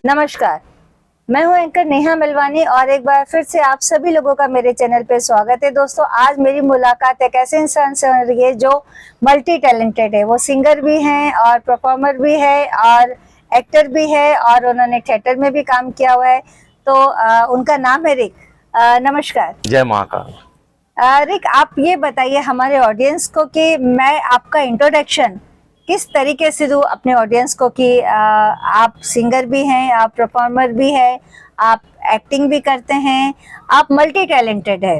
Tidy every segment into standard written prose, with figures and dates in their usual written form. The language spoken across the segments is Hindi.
नमस्कार, मैं हूं एंकर नेहा मिलवानी और एक बार फिर से आप सभी लोगों का मेरे चैनल पे स्वागत है। दोस्तों, आज मेरी मुलाकात एक ऐसे इंसान से हो रही है जो मल्टी टैलेंटेड है। वो सिंगर भी हैं और परफॉर्मर भी है और एक्टर भी है और उन्होंने थिएटर में भी काम किया हुआ है। तो उनका नाम है रिक। नमस्कार। जय महाकाल। रिक, आप ये बताइए हमारे ऑडियंस को कि मैं आपका इंट्रोडक्शन किस तरीके से दूं अपने ऑडियंस को कि आप सिंगर भी हैं, आप परफॉर्मर भी हैं, आप एक्टिंग भी करते हैं, आप मल्टी टैलेंटेड है।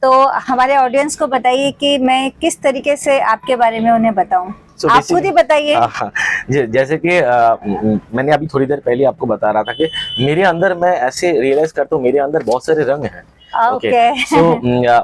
तो हमारे ऑडियंस को बताइए कि मैं किस तरीके से आपके बारे में उन्हें बताऊं। आप खुद ही बताइए। जैसे कि मैंने अभी थोड़ी देर पहले आपको बता रहा था कि मेरे अंदर, मैं ऐसे रियलाइज करता हूँ, मेरे अंदर बहुत सारे रंग हैं।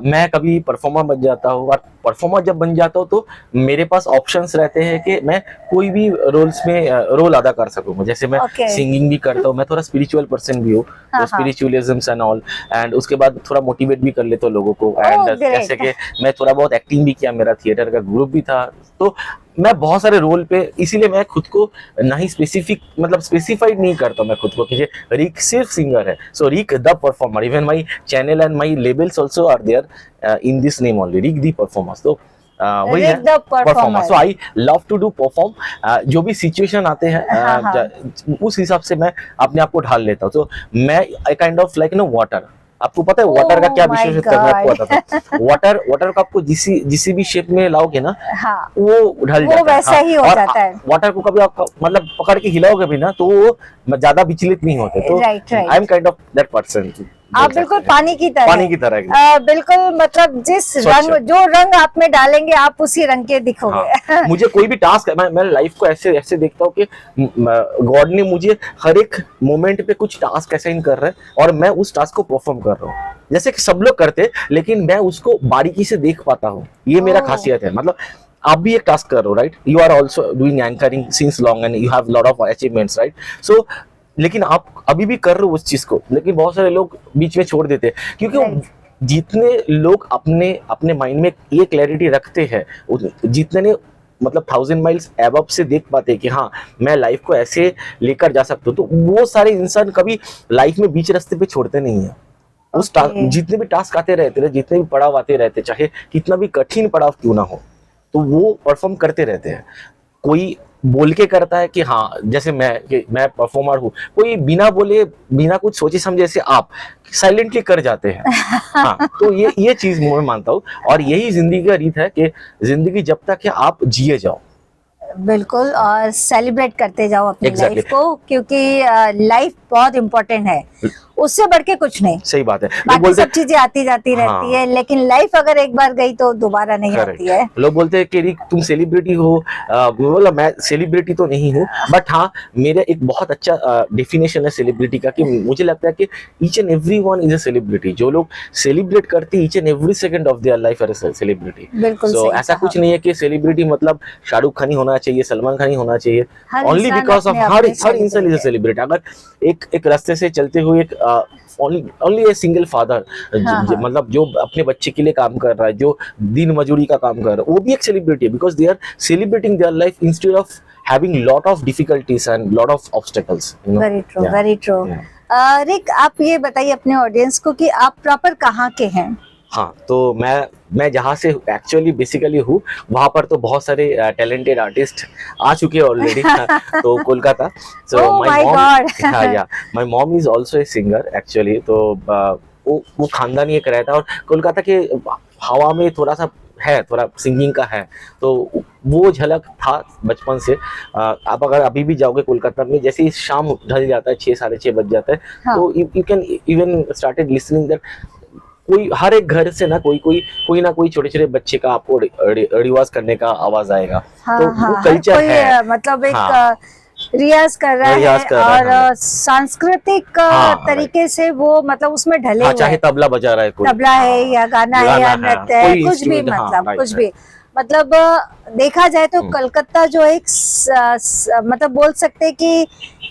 मैं कभी परफॉर्मर बन जाता हूँ और परफॉर्मर जब बन जाता हूँ तो मेरे पास ऑप्शंस रहते हैं कि मैं कोई भी रोल्स में रोल अदा कर सकूँ। जैसे मैं सिंगिंग भी करता हूँ, मैं थोड़ा स्पिरिचुअल पर्सन भी हूँ, तो स्पिरिचुअलिज्म एंड ऑल, एंड उसके बाद थोड़ा मोटिवेट भी कर लेता हूँ लोगों को। एंड जैसे कि मैं थोड़ा बहुत एक्टिंग भी किया, मेरा थिएटर का ग्रुप भी था, तो मैं बहुत सारे रोल पे, इसीलिए मैं खुद को नहीं स्पेसिफाइड नहीं करता मैं खुद को कि रिक सिर्फ सिंगर है। So Rick the performer, even my channel and my labels also are there in this name only, Rick the performer. तो वही है performer. So I love to do perform. जो भी सिचुएशन आते हैं उस हिसाब से मैं अपने आप को ढाल लेता हूँ। तो मैं I kind of like water. आपको पता है वाटर का क्या विशेषता है? मैं आपको बताता हूँ। वाटर को आपको जिसी भी शेप में लाओगे ना, वो ढल जाता है, वैसा ही हो जाता है। वाटर को कभी आप मतलब पकड़ के हिलाओगे भी ना तो वो ज्यादा विचलित नहीं होते। तो I am kind of that person. आप बिल्कुल पानी की तरह बिल्कुल, मतलब जो रंग आप में डालेंगे आप उसी रंग के दिखोगे। मुझे कोई भी टास्क, मैं लाइफ को ऐसे देखता हूँ कि गॉड ने मुझे हर एक मोमेंट पे कुछ टास्क असाइन कर रहा है और मैं उस टास्क को परफॉर्म कर रहा हूँ। जैसे कि सब लोग करते, लेकिन मैं उसको बारीकी से देख पाता हूँ। ये मेरा खासियत है। मतलब आप भी एक टास्क कर रहे हो, right? You are also doing anchoring since long and you have lot of achievements, right? So लेकिन आप अभी भी कर रहे हो उस चीज को, लेकिन बहुत सारे लोग बीच में छोड़ देते हैं क्योंकि जितने लोग अपने माइंड में ये क्लैरिटी रखते हैं, जितने ने मतलब 1000 माइल्स अबव से देख पाते हैं कि हाँ मैं लाइफ को ऐसे लेकर जा सकता हूँ, तो वो सारे इंसान कभी लाइफ में बीच रास्ते पे छोड़ते नहीं है। उस जितने भी टास्क आते रहते, जितने भी पड़ाव आते रहते, चाहे कितना भी कठिन पड़ाव क्यों ना हो, तो वो परफॉर्म करते रहते हैं। कोई बोल के करता है कि हाँ, जैसे मैं परफॉर्मर हूँ, कोई बिना बोले बिना कुछ सोचे समझे से आप साइलेंटली कर जाते हैं। हाँ, तो ये चीज मैं मानता हूँ और यही जिंदगी का रीत है कि जिंदगी जब तक है आप जिए जाओ, बिल्कुल, और सेलिब्रेट करते जाओ अपनी लाइफ को, क्योंकि लाइफ बहुत इम्पोर्टेंट है, उससे बढ़ के कुछ नहीं। सही बात है। बाकी सब चीजें आती जाती रहती है, लेकिन लाइफ अगर एक बार गई तो दोबारा नहीं आती है। लोग बोलते हैं कि तुम सेलिब्रिटी हो, बोला मैं सेलिब्रिटी तो नहीं हूँ, बट हाँ मेरा एक बहुत अच्छा डेफिनेशन है सेलिब्रिटी का कि मुझे लगता है कि each and every one is a celebrity. जो लोग सेलिब्रेट करते each and every second of their life are celebrity. So ऐसा कुछ नहीं है कि सेलिब्रिटी मतलब शाहरुख खान ही होना चाहिए, सलमान खान ही होना चाहिए, ओनली बिकॉज ऑफ हर इंसान इज अ सेलिब्रिटी। अगर एक रास्ते से चलते हुए एक ओनली ए सिंगल फादर, मतलब जो अपने बच्चे के लिए काम कर रहा है, जो दिन मजदूरी का काम कर रहा है, वो भी एक सेलिब्रिटी है, because they are celebrating their life instead of having lot of difficulties and lot of obstacles. Very true, very true. Rick, आप ये बताइए अपने ऑडियंस को कि आप प्रॉपर कहाँ के हैं? हाँ, तो मैं जहाँ से एक्चुअली बेसिकली हूँ, वहाँ पर तो बहुत सारे टैलेंटेड आर्टिस्ट आ चुके हैं ऑलरेडी। तो Kolkata, so my mom is also a singer actually. तो वो खानदानी एक रहता है और कोलकाता के हवा में थोड़ा सा है, थोड़ा सिंगिंग का है, तो वो झलक था बचपन से। आप अगर अभी भी जाओगे कोलकाता में, जैसे ही शाम ढल जाता है, 6 साढ़े 6 बज जाता है, तो you can even started listening that कोई हर एक घर से ना कोई ना कोई छोटे छोटे बच्चे का आपको रिवाज करने का आवाज आएगा। तो वो कल्चर है, मतलब एक रियाज कर रहा है और सांस्कृतिक तरीके से वो मतलब उसमें ढले हुए, चाहे तबला बजा रहा है, तबला है या गाना है या नृत्य है, कुछ भी, मतलब कुछ भी। मतलब देखा जाए तो कलकत्ता जो एक मतलब बोल सकते हैं कि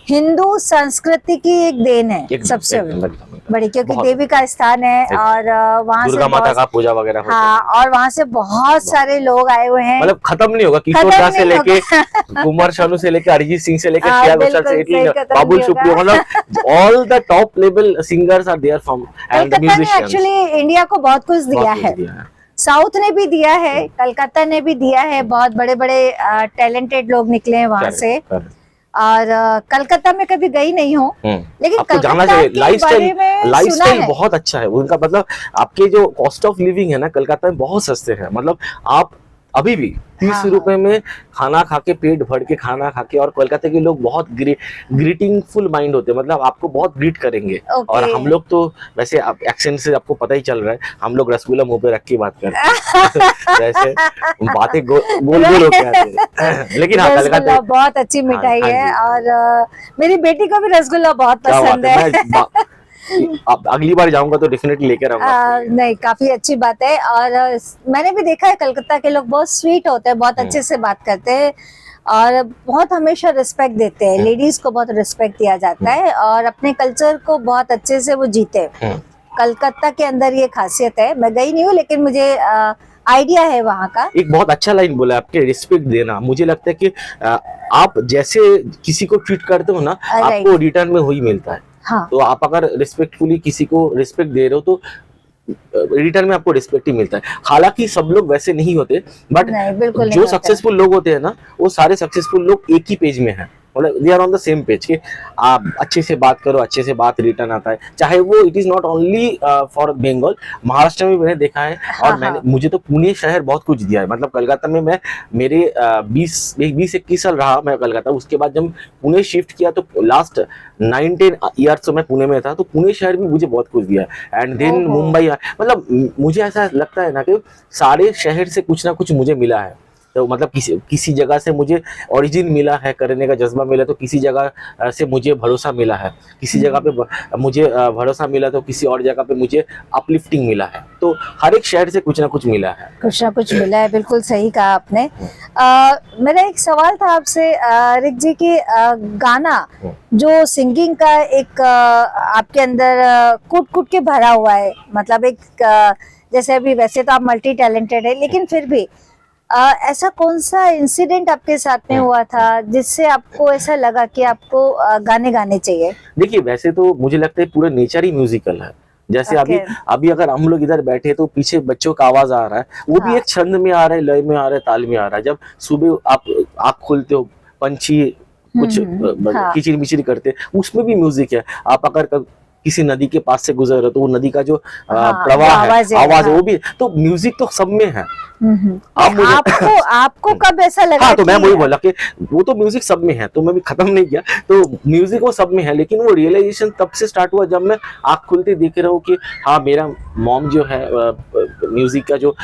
हिंदू संस्कृति की एक देन है सबसे बड़ी, क्योंकि बहुत देवी का स्थान है और वहाँ से दुर्गा माता का पूजा वगैरह होता है। हाँ, और वहाँ से बहुत सारे लोग आए हुए हैं। मतलब खत्म नहीं होगा, किशोर खत्म दा से नहीं लेके होगा। कुमार शानू से लेके अरिजीत सिंह से लेके हाँ, श्रेया घोषाल से बिल्कुल सही, खत्म बाबुल नहीं सुप्रियो, होगा। मतलब all the top level singers are there from and the Calcutta ने म्यूजिशियंस। एक्चुअली इंडिया को बहुत कुछ दिया है, साउथ ने भी दिया है, कलकत्ता ने भी दिया है, बहुत बड़े बड़े टैलेंटेड लोग निकले हैं वहां से। और कलकत्ता में कभी गई नहीं हूँ, लेकिन आपको जाना कलकत्ता चाहिए। के बारे में सुना है। बहुत अच्छा है उनका, मतलब आपके जो कॉस्ट ऑफ लिविंग है ना कलकत्ता में बहुत सस्ते हैं। मतलब आप अभी भी 30 रुपए में खाना खा के, पेट भर के खाना खा के, और कोलकाता के लोग बहुत ग्रीटिंगफुल माइंड होते हैं, मतलब आपको बहुत ग्रीट करेंगे। और हम लोग तो वैसे एक्सेंट से आपको पता ही चल रहा है, हम लोग रसगुल्ला मुंह पे रख के बात करते हैं वैसे बातें गोल गोल होके आती है। लेकिन हाँ, कलकत्ता बहुत अच्छी मिठाई है, और मेरी बेटी को भी रसगुल्ला बहुत पसंद है। अब अगली बार जाऊंगा तो डेफिनेटली लेकर आऊंगा। नहीं, काफी अच्छी बात है। और मैंने भी देखा है कलकत्ता के लोग बहुत स्वीट होते हैं, बहुत अच्छे से बात करते हैं, और बहुत हमेशा रिस्पेक्ट देते हैं। लेडीज को बहुत रिस्पेक्ट दिया जाता है, और अपने कल्चर को बहुत अच्छे से वो जीते। कलकत्ता के अंदर ये खासियत है। मैं गई नहीं हूँ, लेकिन मुझे आइडिया है वहाँ का। एक बहुत अच्छा लाइन बोला आपके, रिस्पेक्ट देना। मुझे लगता है कि आप जैसे किसी को ट्रीट करते हो ना, आपको रिटर्न में वही मिलता है। हाँ। तो आप अगर रिस्पेक्टफुली किसी को रिस्पेक्ट दे रहे हो तो रिटर्न में आपको रिस्पेक्ट ही मिलता है। हालांकि सब लोग वैसे नहीं होते, बट जो सक्सेसफुल लोग होते हैं ना, वो सारे सक्सेसफुल लोग एक ही पेज में हैं, मतलब they are on the same page कि आप अच्छे से बात करो, अच्छे से बात रिटर्न आता है। चाहे वो it is not only for Bengal, Maharashtra में मैंने देखा है। और मुझे तो पुणे शहर बहुत कुछ दिया है। मतलब कलकत्ता में मैं मेरे 20-21 साल रहा मैं कलकत्ता। उसके बाद जब पुणे शिफ्ट किया तो लास्ट 9-10 ईयर्स तो मैं पुणे में था, तो पुणे शहर भी मुझे बहुत कुछ दिया है। एंड देन मुंबई, मतलब मुझे ऐसा लगता है ना कि सारे शहर से कुछ ना कुछ मुझे मिला है। तो मतलब किसी जगह से मुझे ओरिजिन मिला है, करने का जज्बा मिला, तो किसी जगह से मुझे भरोसा मिला है, किसी जगह पे मुझे भरोसा मिला, तो किसी और जगह पे मुझे अपलिफ्टिंग मिला है। तो हर एक शहर से कुछ ना कुछ मिला है, कुछ ना कुछ मिला है। बिल्कुल सही कहा आपने। मेरा एक सवाल था आपसे रिक जी की, गाना जो सिंगिंग का एक आपके अंदर कूट कूट के भरा हुआ है, मतलब एक जैसे अभी वैसे तो आप मल्टी टैलेंटेड है, लेकिन फिर भी ऐसा कौन सा इंसिडेंट आपके साथ में हुआ था जिससे आपको ऐसा लगा कि आपको गाने गाने चाहिए? देखिए, वैसे तो मुझे लगता है पूरा नेचर ही म्यूजिकल है। जैसे अभी अगर हम लोग इधर बैठे तो पीछे बच्चों का आवाज आ रहा है, वो भी एक छंद में आ रहा है, लय में आ रहा है, ताल में आ रहा है। जब सुबह आप आँख खोलते हो, पंछी कुछ किचिर मिचिर करते, उसमें भी म्यूजिक है। आप अगर किसी नदी के पास से गुजर रहे तो वो नदी का जो प्रवाह है, आवाज है, वो भी, तो म्यूजिक तो सब में है। आपको कब ऐसा लगा? हाँ, तो मैं वही बोला कि वो तो म्यूजिक सब में है, तो मैं भी खत्म नहीं किया। तो म्यूजिक वो सब में है, लेकिन वो रियलाइजेशन तब से स्टार्ट हुआ जब मैं आँख खुलते देख रहा हूँ कि हाँ, मेरा मॉम जो है म्यूजिक का जो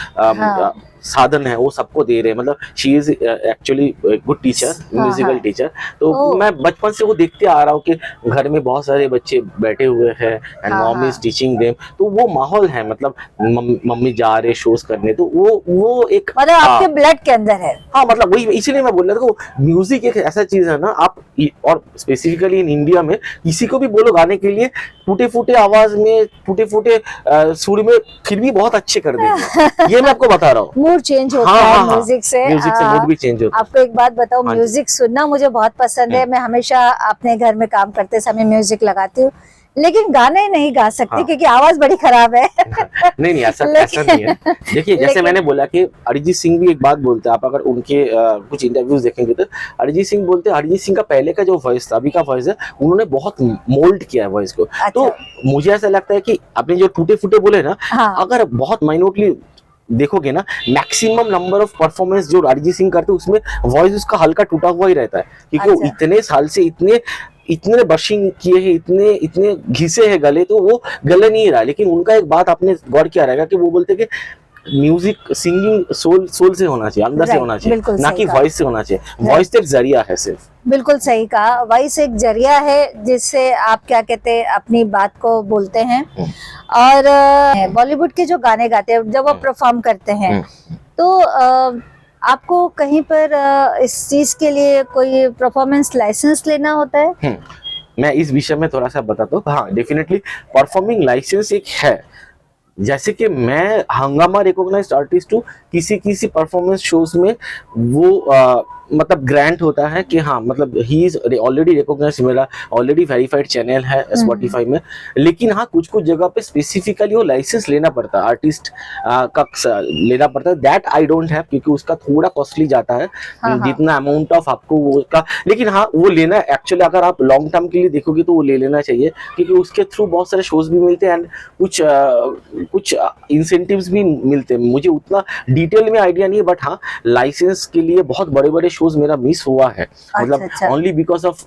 साधन है वो सबको दे रहे हैं। मतलब she is actually good teacher, musical teacher. तो मैं बचपन से वो देखते आ रहा हूँ कि घर में बहुत सारे बच्चे बैठे हुए हैं and mom is teaching them. तो वो माहौल है, मतलब मम्मी जा रहे शोज करने, तो वो एक मतलब आपके ब्लड के अंदर है। हाँ, मतलब वही, इसीलिए मैं बोल रहा था म्यूजिक एक ऐसा चीज है ना, आप और स्पेसिफिकली इन इंडिया में किसी को भी बोलो गाने के लिए, टूटे फूटे आवाज में, टूटे फूटे सुर में, फिर भी बहुत अच्छे कर देंगे। ये मैं आपको बता रहा हूँ। मूड चेंज होता है म्यूजिक से मूड भी चेंज होता है। आपको एक बात बताओ, म्यूजिक सुनना मुझे बहुत पसंद है। मैं हमेशा अपने घर में काम करते समय म्यूजिक लगाती हूँ, लेकिन गाने नहीं गा सकती क्योंकि आवाज बड़ी खराब है। नहीं, ऐसा नहीं है। देखिए, जैसे मैंने बोला कि अरिजीत सिंह भी एक बात बोलते हैं, आप अगर उनके कुछ इंटरव्यूज देखेंगे तो अरिजीत सिंह बोलते हैं, अरिजीत सिंह का पहले का जो वॉइस था, अभी का वॉइस है, उन्होंने बहुत मोल्ड किया है वॉइस को। तो मुझे ऐसा लगता है कि आपने जो टूटे फूटे बोले ना, अगर बहुत माइन्यूटली देखोगे ना, मैक्सिमम नंबर ऑफ परफॉर्मेंस जो अरिजीत सिंह करते हैं उसमें वॉइस उसका हल्का टूटा हुआ ही रहता है, क्योंकि वो इतने साल से इतने ब्रशिंग किए हैं, इतने घिसे हैं गले, तो वो गले नहीं रहा। लेकिन उनका एक बात आपने गौर किया रहेगा कि वो बोलते कि म्यूजिक सिंगिंग सोल से होना चाहिए, अंदर से होना चाहिए, ना कि वॉइस से होना चाहिए। वॉइस तो एक जरिया है सिर्फ। बिल्कुल सही कहा, वॉइस एक जरिया है जिससे आप क्या कहते हैं अपनी बात को बोलते हैं। और बॉलीवुड के जो गाने गाते हैं जब वो परफॉर्म करते हैं, तो आपको कहीं पर इस चीज के लिए कोई परफॉर्मेंस लाइसेंस लेना होता है? मैं इस विषय में थोड़ा सा बताता हूँ। हाँ, डेफिनेटली परफॉर्मिंग लाइसेंस एक है। जैसे कि मैं हंगामा रिकॉग्नाइज्ड आर्टिस्ट हूँ, किसी किसी परफॉर्मेंस शोज में वो मतलब ग्रांट होता है कि हाँ, मतलब ही इज ऑलरेडी रिकॉग्नाइज्ड, मेरा ऑलरेडी वेरीफाइड चैनल है स्पॉटिफाई में। लेकिन हाँ, कुछ कुछ जगह पे स्पेसिफिकली वो लाइसेंस लेना पड़ता है, आर्टिस्ट का लेना पड़ता है। दैट आई डोंट हैव, क्योंकि उसका थोड़ा कॉस्टली जाता है, हाँ। जितना अमाउंट ऑफ आपको वो का। लेकिन हाँ, वो लेना एक्चुअली, अगर आप लॉन्ग टर्म के लिए देखोगे तो वो ले लेना चाहिए, क्योंकि उसके थ्रू बहुत सारे शोज भी मिलते हैं एंड कुछ इंसेंटिव्स भी मिलते हैं। मुझे उतना डिटेल में आइडिया नहीं है, बट हाँ, लाइसेंस के लिए बहुत बड़े बड़े शोज मेरा मिस हुआ है, मतलब अच्छा। Only because of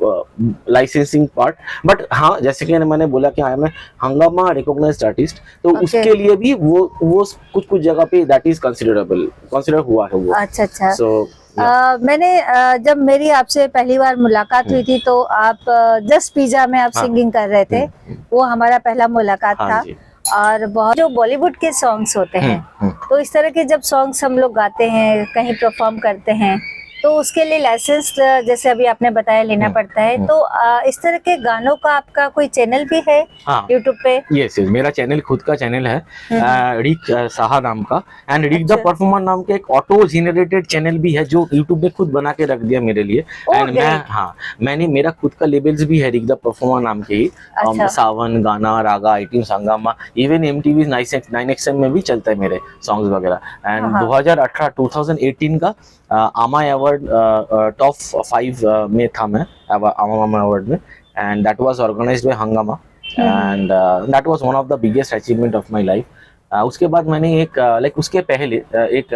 licensing part. But हाँ, जैसे कि मैंने बोला कि आई एम हंगामा रिकॉग्नाइज्ड आर्टिस्ट, तो Okay. उसके लिए भी वो कुछ कुछ जगह पे दैट इज कंसिडर हुआ है वो। अच्छा। सो मैंने जब मेरी आपसे पहली बार मुलाकात हुई थी तो आप जस्ट पिज्जा में आप हाँ। सिंगिंग कर रहे थे। वो हमारा पहला मुलाकात हाँ था। जी। और बहुत जो बॉलीवुड के सॉन्ग्स होते हैं, तो इस तरह के जब सॉन्ग्स हम लोग गाते हैं, कहीं परफॉर्म करते हैं, तो उसके लिए लाइसेंस जैसे अभी आपने बताया लेना पड़ता है। तो इस तरह के गानों का आपका कोई चैनल भी है हाँ। यूट्यूब पे? यस, मेरा चैनल खुद का चैनल है, रिक साहा नाम का, एंड रिक द अच्छा। परफॉर्मर नाम का एक ऑटो जेनरेटेड चैनल भी है जो यूट्यूब ने खुद बना के रख दिया मेरे लिए। Oh, एंड मैं great. हाँ, मैंने मेरा खुद का लेबल्स भी है रिक द परफॉर्मर नाम के ही। अच्छा। सावन, गाना, रागा, आईटीज, हंगामा, इवन MTV 9XM में भी चलता है मेरे सॉन्ग्स वगैरह। एंड हाँ। 2018 का आमा अवार्ड टॉप 5 में था मैं, आमा अवार्ड में, and that was organized by Hungama, and that was one of the biggest achievement of my life. उसके बाद मैंने एक लाइक उसके पहले एक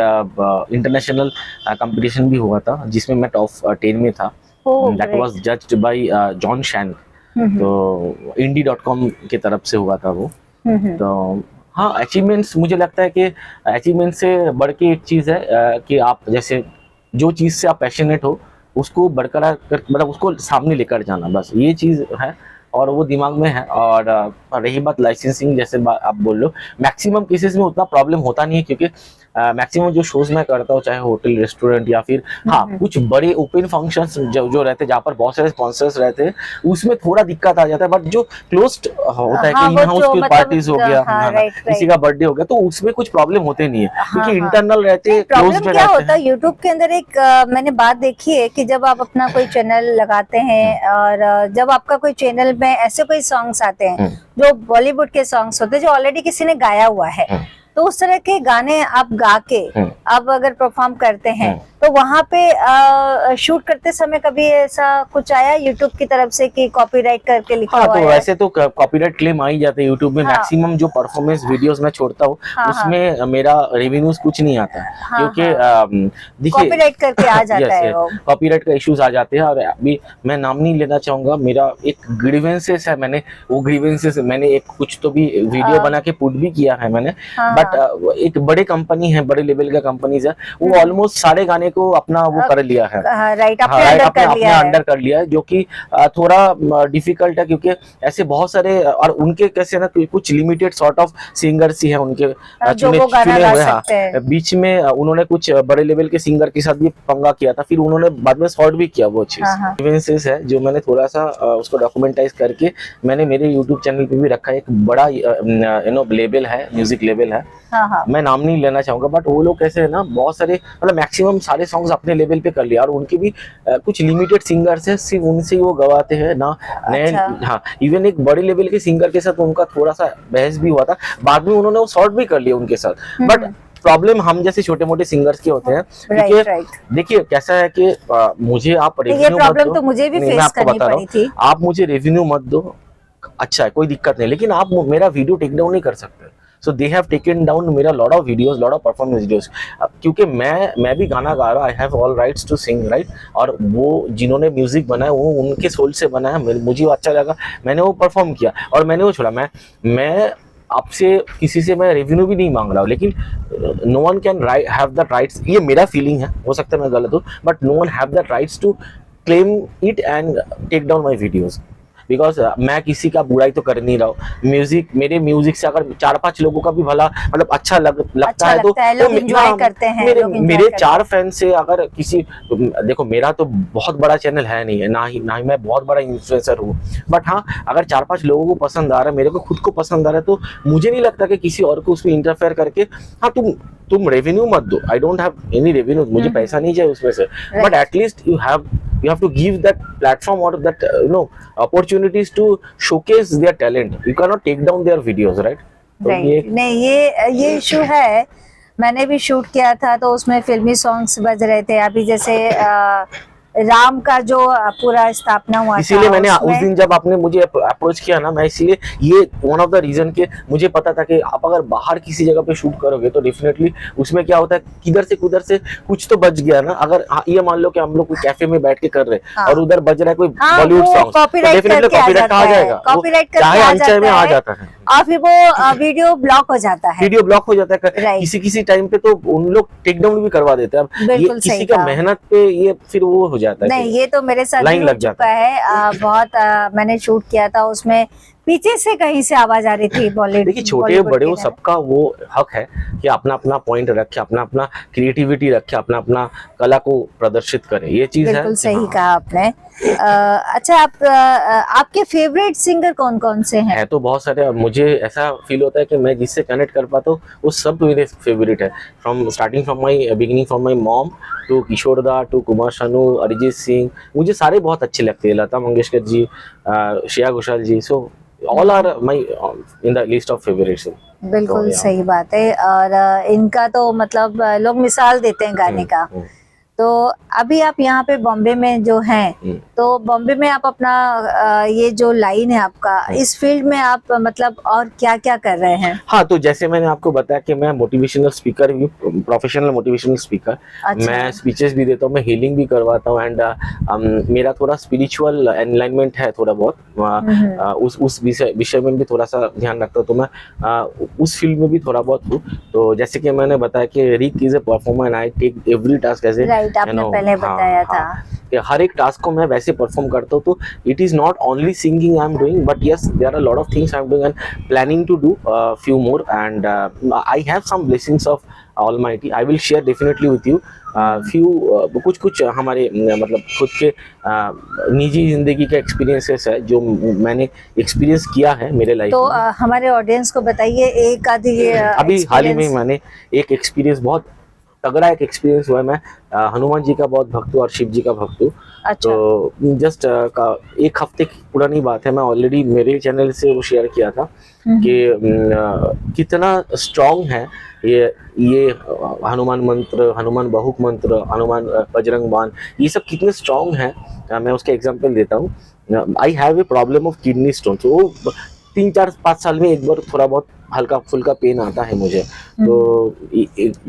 इंटरनेशनल कंपटीशन भी हुआ था जिसमें मैं टॉप 10 में था। Oh, that great. Was judged by John Shan. तो indie.com की तरफ से हुआ था वो। तो हाँ, अचीवमेंट्स, मुझे लगता है कि अचीवमेंट से बढ़ के एक चीज़ है कि आप जैसे जो चीज़ से आप पैशनेट हो उसको बरकरार मतलब उसको सामने लेकर जाना, बस ये चीज़ है और वो दिमाग में है। और रही बात लाइसेंसिंग, जैसे आप बोल लो, मैक्सिमम केसेस में उतना प्रॉब्लम होता नहीं है, क्योंकि मैक्सिमम जो शोज मैं करता हूँ, चाहे होटल, रेस्टोरेंट या फिर हाँ कुछ बड़े ओपन फंक्शंस जो रहते हैं जहाँ पर बहुत सारे स्पॉन्सर्स रहते हैं, उसमें थोड़ा दिक्कत आ जाता है। बट जो क्लोज्ड होता है हाँ, कि वो इन हाउस जो की मतलब पार्टीज हो गया, हाँ, ना, right. किसी का बर्थडे हो गया, तो उसमें कुछ प्रॉब्लम होते नहीं है, क्योंकि हाँ। इंटरनल रहते, प्रॉब्लम क्लोज्ड क्या रहते होता है यूट्यूब के अंदर, एक मैंने बात देखी है कि जब आप अपना कोई चैनल लगाते हैं और जब आपका कोई चैनल में ऐसे कोई सॉन्ग्स आते हैं जो बॉलीवुड के सॉन्ग्स होते हैं जो ऑलरेडी किसी ने गाया हुआ है, तो उस तरह के गाने आप गा के आप अगर परफॉर्म करते हैं तो वहां पे शूट करते समय कभी ऐसा कुछ आया यूट्यूब की तरफ से कि कॉपीराइट करके लिखा हाँ, हुआ तो है? वैसे तो कॉपीराइट क्लेम आ ही जाते हैं यूट्यूब में। हाँ। मैक्सिमम जो परफॉर्मेंस वीडियोस मैं छोड़ता हूँ उसमें मेरा रेवेन्यूज कुछ नहीं आता है, क्योंकि देखिए कॉपीराइट करके आ जाता है वो। कॉपीराइट का इश्यूज आ जाते हैं। और अभी मैं नाम नहीं लेना चाहूंगा, मेरा एक ग्रीवेंसेस है, मैंने वो ग्रीवेंसेस मैंने एक कुछ तो भी वीडियो बना के पुट भी किया है मैंने। बट एक बड़े कंपनी है, बड़े लेवल का कंपनीज है, वो ऑलमोस्ट सारे गाने को अपना वो कर लिया है, राइट, अपने अंडर कर लिया है। जो कि थोड़ा डिफिकल्ट है, क्योंकि ऐसे बहुत सारे और उनके कैसे ना कुछ लिमिटेड सॉर्ट ऑफ सिंगर्स ही हैं उनके चुने हुए। हाँ, बीच में उन्होंने कुछ बड़े लेवल के सिंगर के साथ भी पंगा किया था, फिर उन्होंने बाद में सॉर्ट भी किया वो चीज। इवेंट्स है जो मैंने थोड़ा सा उसको डॉक्यूमेंटाइज करके मैंने मेरे यूट्यूब चैनल पे भी रखा है। एक बड़ा लेबल है, म्यूजिक लेबल है, मैं नाम नहीं लेना चाहूंगा, बट वो लोग कैसे है ना, बहुत सारे मतलब मैक्सिमम सारे सॉन्ग्स अपने लेवल पे कर लिया, और उनके भी कुछ लिमिटेड सिंगर्स है, सिर्फ उनसे ही वो गवाते हैं ना नए। हाँ, इवन एक बड़े लेवल के सिंगर के साथ उनका थोड़ा सा बहस भी हुआ था, बाद में उन्होंने वो सॉर्ट भी कर लिया उनके साथ। बट प्रॉब्लम हम जैसे छोटे मोटे सिंगर्स के होते हैं, क्योंकि देखिए कैसा है कि मुझे आप रेवेन्यू मत दो, तो मुझे भी मैं आपको बता रहा हूँ, आप मुझे रेवेन्यू मत दो, अच्छा है, कोई दिक्कत नहीं, लेकिन आप मेरा वीडियो टेक डाउन नहीं कर सकते। So they have taken down मेरा lot of videos, lot of performance videos, क्योंकि मैं भी गाना गा रहा, I have all rights to sing, right? और वो जिन्होंने म्यूजिक बनाया वो उनके सोल से बनाया, मुझे वो अच्छा लगा, मैंने वो परफॉर्म किया और मैंने वो छोड़ा। मैं आपसे किसी से मैं रेवेन्यू भी नहीं मांग रहा हूँ, लेकिन no one can have the rights, ये मेरा फीलिंग है, हो सकता है मैं गलत हूँ, but no one have the rights to claim it and take down my videos. Because मैं किसी का बुराई तो कर नहीं रहा हूँ। म्यूजिक, मेरे म्यूजिक से अगर 4-5 लोगों का भी भला मतलब अच्छा लगता अच्छा है लगता है, लोग enjoy करते हैं, मेरे लोग enjoy मेरे करते 4 फैन से अगर किसी, देखो मेरा तो बहुत बड़ा चैनल है नहीं है, ना ही मैं बहुत बड़ा इन्फ्लुएंसर हूँ, बट हाँ अगर 4-5 लोगों को पसंद आ रहा है, मेरे को खुद को पसंद आ रहा है, तो मुझे नहीं लगता कि किसी और को उसमें इंटरफेयर करके, हाँ तुम रेवेन्यू मत दो, I don't have any revenue, मुझे पैसा नहीं चाहिए उसमें से, but at least you have to give that platform or that opportunities to showcase their talent. You cannot take down their videos, right? तो ये राइट, नहीं ये इशू है। मैंने भी शूट किया था तो उसमें फिल्मी सॉन्ग्स बज रहे थे। अभी जैसे राम का जो पूरा स्थापना हुआ इसीलिए था मैंने उस उसमें, दिन जब आपने मुझे अप्रोच किया ना, मैं इसीलिए ये वन ऑफ द रीजन के मुझे पता था कि आप अगर बाहर किसी जगह पे शूट करोगे तो डेफिनेटली उसमें क्या होता है, किधर से कुछ तो बच गया ना। अगर ये मान लो कि हम लोग कोई कैफे में बैठ के कर रहे हैं और उधर बज रहा है कोई Bollywood song, copyright definitely copyright आ जाएगा, कॉपीराइट चाहे करके अनचाहे में आ जाता है, और फिर वो वीडियो ब्लॉक हो जाता है। वीडियो ब्लॉक हो जाता है Right. किसी टाइम पे, तो उन लोग टेक डाउन भी करवा देते हैं। अब ये बिल्कुल सही किसी का कहा। मेहनत पे ये फिर वो हो जाता है नहीं, कि ये तो मेरे साथ लाइन भी हो लग जाता चुका है। बहुत मैंने शूट किया था, उसमें पीछे से कहीं से आवाज आ रही थी बॉलीवुड। देखिए छोटे बड़े वो सबका वो हक है कि अपना अपना पॉइंट रखे, अपना अपना क्रिएटिविटी रखे, अपना अपना कला को प्रदर्शित करे, ये चीज है। बिल्कुल सही हाँ। कहा आपने। अच्छा, आपके फेवरेट सिंगर कौन कौन से हैं? है तो बहुत सारे, और मुझे ऐसा फील होता है कि मैं जिससे कनेक्ट कर पाता हूँ वो सब मेरे फेवरेट है, from my mom to Kishore da to Kumar Sanu, Arijit Singh, मुझे सारे बहुत अच्छे लगते हैं, Lata Mangeshkar ji, Shreya Ghoshal ji, so all are my in the list of favourites. बिल्कुल सही बात है। और इनका तो मतलब लोग मिसाल देते हैं गाने का। तो अभी आप यहाँ पे बॉम्बे में जो हैं, तो बॉम्बे में आप अपना ये जो लाइन है आपका, इस फील्ड में आप मतलब और क्या क्या कर रहे हैं? हाँ, तो जैसे मैंने आपको बताया कि मैं मोटिवेशनल स्पीकर भी, प्रोफेशनल मोटिवेशनल स्पीकर। अच्छा। मैं स्पीचेस भी देता हूँ, मैं हीलिंग भी करवाता हूँ, एंड मेरा थोड़ा स्पिरिचुअल एनलाइनमेंट है थोड़ा बहुत, उस विषय में भी थोड़ा सा ध्यान रखता हूँ, तो मैं उस फील्ड में भी थोड़ा बहुत हूँ। तो जैसे कि मैंने बताया कि Rick is a performer and I take every task as a, right, आपने पहले बताया था कि हर एक टास्क को मैं वैसे परफॉर्म करता हूँ। तो it is not only singing I am doing, but yes there are lot of things I am doing and planning to do few more, and I have some blessings of Almighty. I will share definitely with you few कुछ हमारे मतलब खुद के निजी जिंदगी के एक्सपीरियंसेस है जो मैंने एक्सपीरियंस किया है मेरे लाइफ तो में। हमारे ऑडियंस को बताइए एक आधी अभी हाल ही में मैंने एक एक्सपीरियंस, बहुत तगड़ा एक एक्सपीरियंस हुआ है। मैं हनुमान जी का बहुत भक्त हूँ और शिव जी का भक्त हूँ। अच्छा। तो जस्ट एक हफ्ते की पुरानी बात है, मैं ऑलरेडी मेरे चैनल से वो शेयर किया था कि कितना स्ट्रॉन्ग है ये हनुमान मंत्र, हनुमान बहुक मंत्र, हनुमान बजरंग बाण, ये सब कितने स्ट्रॉन्ग हैं। मैं उसका एग्जांपल देता हूँ। I have a problem of kidney stone, तो 3-4-5 साल में एक बार थोड़ा बहुत हल्का फुल्का पेन आता है मुझे। तो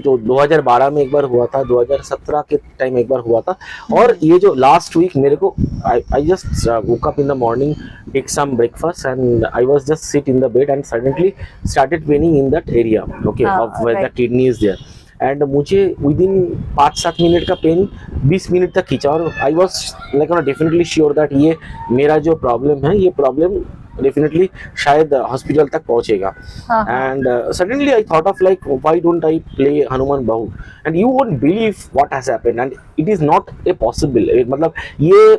2012 में एक बार हुआ था, 2017 के टाइम एक बार हुआ था, और ये जो लास्ट वीक मेरे को I just woke up in the morning, take some breakfast, and I was just sit in the bed and suddenly started paining in that area, okay, of where the kidney is there. And मुझे विद इन 5-7 मिनट का पेन 20 मिनट तक खींचा, और I was like definitely sure that ये मेरा जो प्रॉब्लम है, ये प्रॉब्लम डेफिनेटली शायद हॉस्पिटल तक पहुंचेगा। And suddenly I thought of like why don't I play Hanuman बाहु, and you won't believe what has happened, and it is not a possible. मतलब ये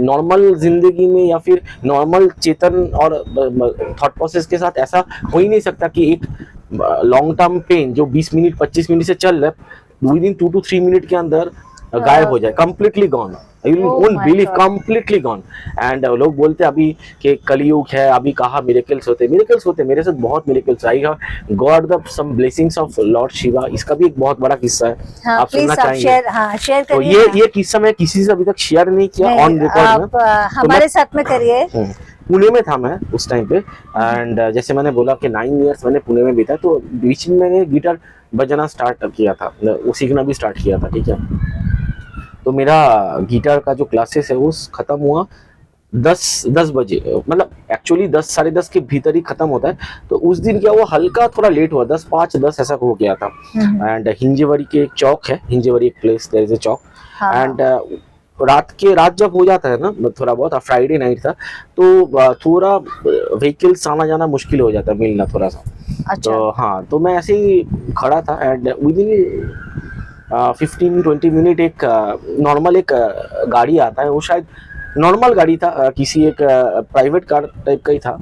नॉर्मल जिंदगी में या फिर नॉर्मल चेतन और थॉट प्रोसेस के साथ ऐसा हो ही नहीं सकता कि एक लॉन्ग टर्म पेन जो 20 मिनट 25 मिनट से चल रहा है विद इन 2 to 3 मिनट के अंदर गायब हो जाए, completely gone. You won't believe, completely gone. And लोग बोलते हैं अभी कि कलयुग है, अभी कहाँ मिरेकल्स होते हैं, मेरे साथ बहुत मिरेकल्स आई है। God the some blessings of lord Shiva, इसका भी एक बहुत बड़ा किस्सा है। हाँ, आप सुनना चाहेंगे? शेयर तो करिए। ये किस्सा मैं किसी से अभी तक शेयर नहीं किया ऑन रिकॉर्ड में। हमारे साथ में करिए। पुणे में था मैं उस टाइम पे, एंड जैसे मैंने बोला कि 9 इयर्स मैंने पुणे में बिताया, तो बीच में मैंने गिटार बजाना स्टार्ट किया था, वो सीखना भी स्टार्ट किया था, ठीक है। तो मेरा गिटार का जो क्लासेस है वो खत्म हुआ 10 बजे, मतलब एक्चुअली 10 साढ़े 10 के भीतर ही खत्म होता है। तो उस दिन क्या हुआ, हल्का थोड़ा लेट हुआ, 10:05 ऐसा हो गया था। एंड हिंजेवरी के एक चौक है, हिंजेवरी एक place, there is a chowk, and रात जब हो जाता है ना थोड़ा बहुत, फ्राइडे नाइट था, तो थोड़ा व्हीकल्स आना जाना मुश्किल हो जाता है, मिलना थोड़ा सा। अच्छा। तो हाँ, तो मैं ऐसे ही खड़ा था एंड विद इन 15-20 मिनट एक नॉर्मल एक गाड़ी आता है, वो शायद नॉर्मल गाड़ी था, किसी एक प्राइवेट कार टाइप का ही था।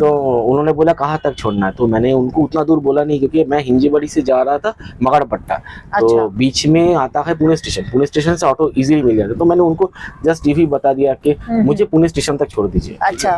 तो उन्होंने बोला कहाँ तक छोड़ना है, तो मैंने उनको उतना दूर बोला नहीं, क्योंकि मैं हिंजीबड़ी से जा रहा था मगरपट्टा। अच्छा। तो बीच में आता है पुणे स्टेशन से ऑटो इजीली मिल जाता है। तो मैंने उनको जस्ट यही बता दिया कि मुझे पुणे स्टेशन तक छोड़ दीजिए। अच्छा।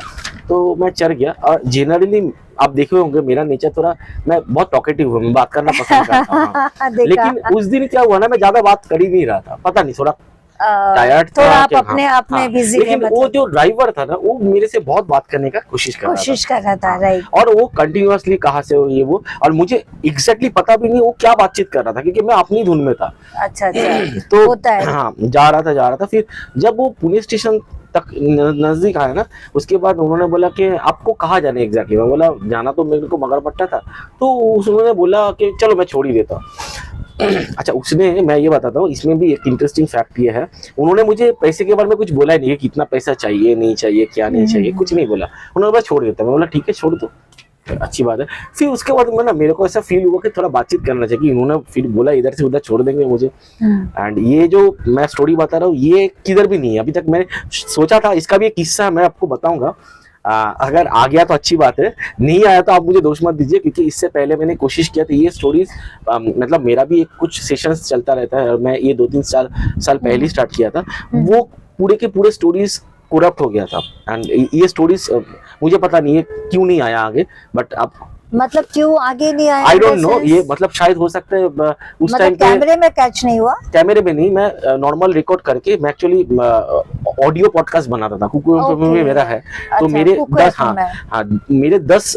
तो मैं चढ़ गया, और जनरली आप देखे होंगे मेरा नेचर थोड़ा, मैं बहुत टॉकेटिव हूँ, मैं बात करना पसंद करता हूँ। हाँ। देखा। लेकिन उस दिन क्या हुआ ना, मैं ज्यादा बात कर ही नहीं रहा था, पता नहीं, थोड़ा टायर्ड था थोड़ा आप कि अपने हाँ, आप में हाँ। बिजी थे, लेकिन वो मतलब जो ड्राइवर था ना, वो मेरे से बहुत बात करने का कोशिश कर रहा था। राइट। और वो कंटिन्यूअसली कहाँ से हो ये वो, और मुझे एग्जैक्टली पता भी नहीं वो क्या बातचीत कर रहा था, क्योंकि मैं अपनी धुन में था। अच्छा अच्छा। तो होता है। हाँ, जा रहा था। फिर जब वो पुणे स्टेशन तक नजदीक आया ना, उसके बाद उन्होंने बोला कि आपको कहाँ जाना है एग्जैक्टली। मैं बोला जाना तो मेरे को मगरपट्टा था। तो उन्होंने बोला कि चलो मैं छोड़ ही देता हूँ। अच्छा, उसने, मैं ये बताता हूँ, इसमें भी एक इंटरेस्टिंग फैक्ट ये है, उन्होंने मुझे पैसे के बारे में कुछ बोला ही नहीं, कितना पैसा चाहिए, नहीं चाहिए, क्या नहीं चाहिए, कुछ नहीं बोला। उन्होंने बस छोड़ देता। मैं बोला ठीक है, छोड़ दो, अच्छी बात है। फिर उसके बाद मैं ना, मेरे को ऐसा फील हुआ कि थोड़ा बातचीत करना चाहिए, कि उन्होंने फिर बोला इधर से उधर छोड़ देंगे मुझे। एंड ये जो मैं स्टोरी बता रहा हूँ, ये किधर भी नहीं है अभी तक। मैंने सोचा था इसका भी एक किस्सा मैं आपको बताऊंगा, अगर आ गया तो अच्छी बात है, नहीं आया तो आप मुझे दोष मत दीजिए, क्योंकि इससे पहले मैंने कोशिश किया था ये स्टोरीज, मतलब मेरा भी एक कुछ सेशंस चलता रहता है, और मैं ये 2-3 साल पहले स्टार्ट किया था। वो पूरे के पूरे स्टोरीज करप्ट हो गया था। एंड ये स्टोरीज मुझे पता नहीं है क्यों नहीं आया आगे, बट अब मतलब क्यों आगे नहीं आया? आई डोंट नो, ये मतलब शायद हो सकता है उस टाइम मतलब कैमरे में कैच नहीं हुआ? कैमरे में नहीं, मैं नॉर्मल रिकॉर्ड करके, मैं एक्चुअली ऑडियो पॉडकास्ट बनाता था, कुकू एफएम में मेरा है। तो अच्छा, मेरे कुकू 10 FM में। हाँ, मेरे 10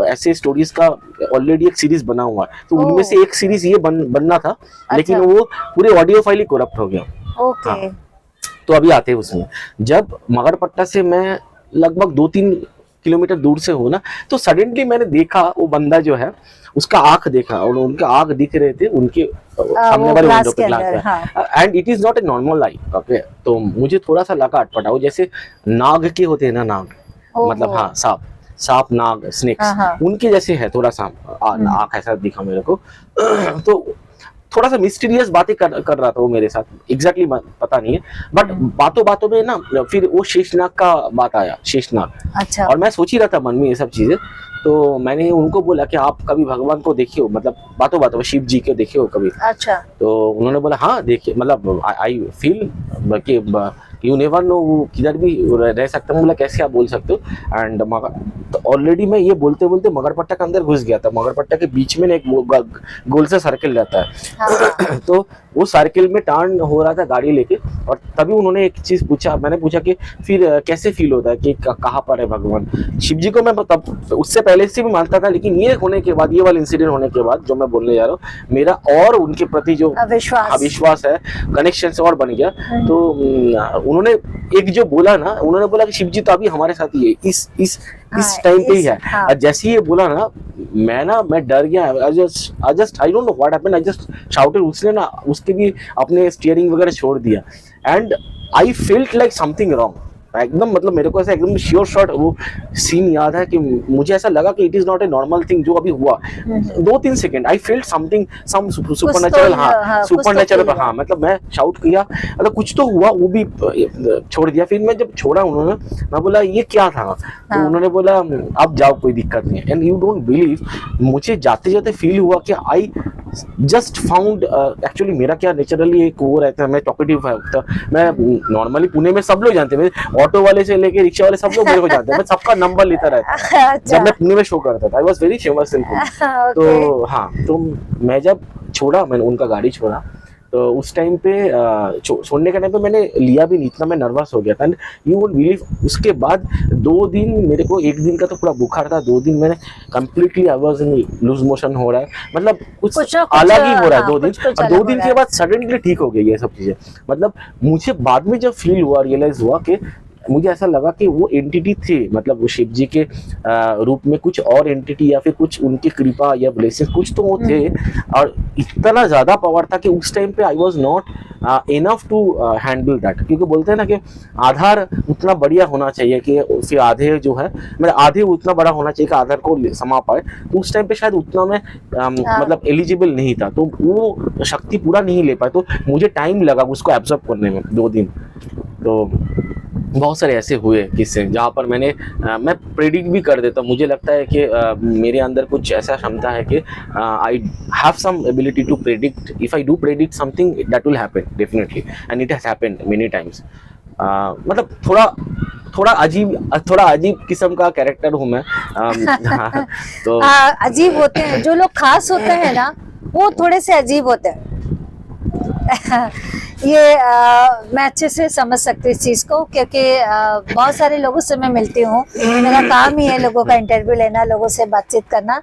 ऐसे स्टोरीज का ऑलरेडी एक सीरीज बना हुआ है। तो उनमें से एक सीरीज ये बनना था, लेकिन वो पूरे ऑडियो फाइल ही करप्ट हो गया। ओके। तो अभी आते हैं उसमें, जब मगरपट्टा से मैं लगभग 2-3 किलोमीटर दूर से हूँ ना, तो सडनली मैंने देखा वो बंदा जो है, उसका आंख देखा, और उनका आंख दिख रहे थे उनके सामने वाले विंडो पे, ग्लास में। And it is not a normal I, okay. तो मुझे थोड़ा सा लगा अटपटा, वो जैसे नाग के होते हैं ना, नाग मतलब, हाँ, सांप नाग स्नेक्स, उनके जैसे है थोड़ा सा आंख, ऐसा दिखा मेरे को। तो थोड़ा सा मिस्टीरियस बातें कर रहा था वो मेरे साथ, एग्जैक्टली पता नहीं है, बट बातों में ना फिर वो शेषनाग का बात आया, शेषनाग। अच्छा। और मैं सोच ही रहा था मन में ये सब चीजें। तो मैंने उनको बोला कि आप कभी भगवान को देखे हो, मतलब बातों में शिव जी के देखे हो कभी? अच्छा। तो उन्होंने बोला हाँ देखिए, मतलब आई फील कि यू नेवर नो, वो किधर भी रह सकता हूँ। बोला कैसे आप बोल सकते हो? एंड तो ऑलरेडी मैं ये बोलते बोलते मगरपट्टा के अंदर घुस गया था। मगरपट्टा के बीच में एक गोल सा सर्किल रहता है। हाँ। तो वो सर्किल में टर्न हो रहा था गाड़ी लेके, और तभी उन्होंने एक चीज पूछा, मैंने पूछा कि फिर कैसे फील होता है, कि कहाँ पर है भगवान? शिव जी को मैं तब उससे पहले से भी मानता था, लेकिन ये होने के बाद, ये वाला इंसिडेंट होने के बाद जो मैं बोलने जा रहा हूँ, मेरा और उनके प्रति जो विश्वास है, कनेक्शन से और बन गया। तो उन्होंने एक जो बोला ना, उन्होंने बोला कि शिव जी तो अभी हमारे साथ ही है, इस टाइम पे ही है। और जैसे ही ये बोला ना, मैं डर गया। I don't know what happened, I just shouted. उसने ना उसके भी अपने स्टीयरिंग वगैरह छोड़ दिया, and I felt like something wrong एकदम। मतलब मेरे को ऐसा एकदम श्योर शॉट वो सीन याद है कि मुझे ऐसा लगा कि it is not a normal thing जो अभी हुआ। 2-3 second I felt something, some supernatural, हाँ सुपरनेचुरल, हाँ। मतलब मैं शाउट किया, मतलब कुछ तो हुआ, वो भी छोड़ दिया। फिर मैं जब छोड़ा उन्होंने, मैं बोला ये क्या था? तो उन्होंने बोला अब जाओ, कोई दिक्कत नहीं है। एंड यू डोंट बिलीव, मुझे जाते जाते फील हुआ कि आई जस्ट फाउंड, एक्चुअली मेरा क्या नेचुरली एक वो रहता है, मैं टॉकेटिव है। तो मैं नॉर्मली पुणे में सब लोग जानते हैं, ऑटो वाले से लेके रिक्शा वाले सब लोग मेरे को जानते हैं, मैं सबका नंबर लेता रहता था। जब मैं पुणे में शो करता था, I was very famous in Pune. तो हाँ, तो मैं जब छोड़ा, मैंने उनका गाड़ी छोड़ा, तो उस टाइम पे छोड़ने के टाइम पे मैंने लिया भी नहीं, इतना मैं नर्वस हो गया था। यू वोंट बिलीव, उसके बाद 2 दिन मेरे को, 1 दिन का तो पूरा बुखार था, 2 दिन मैंने completely I was in loose motion हो रहा है, मतलब कुछ अलग ही हो रहा है 2 दिन। और 2 दिन के बाद सडनली ठीक हो गई ये सब चीजें। मतलब मुझे बाद में जब फील हुआ, रियलाइज हुआ कि मुझे ऐसा लगा कि वो एंटिटी थे, मतलब वो शिव जी के रूप में कुछ और एंटिटी, या फिर कुछ उनकी कृपा या ब्लेसिंग कुछ तो वो थे। और इतना ज्यादा पावर था कि उस टाइम पे I was not enough to handle that, क्योंकि बोलते हैं ना कि आधार उतना बढ़िया होना चाहिए कि फिर आधे जो है मतलब आधे उतना बड़ा होना चाहिए कि आधार को समा पाए। तो उस टाइम पे शायद उतना मैं मतलब एलिजिबल नहीं था, तो वो शक्ति पूरा नहीं ले पाया, तो मुझे टाइम लगा उसको एब्जॉर्ब करने में 2 दिन। तो बहुत सारे ऐसे हुए किस्से जहाँ पर मैं प्रेडिक्ट भी कर देता हूँ। मुझे लगता है कि मेरे अंदर कुछ ऐसा क्षमता है कि I have some ability to predict, if I do predict something that will happen definitely, and it has happened many times. मतलब थोड़ा अजीब किस्म का कैरेक्टर हूँ मैं। तो अजीब होते हैं जो लोग, खास होते हैं ना, वो थोड़े से अजीब होते हैं। ये मैं अच्छे से समझ सकती हूँ इस चीज को, क्योंकि बहुत सारे लोगों से मैं मिलती हूँ, मेरा काम ही है लोगों का इंटरव्यू लेना, लोगों से बातचीत करना।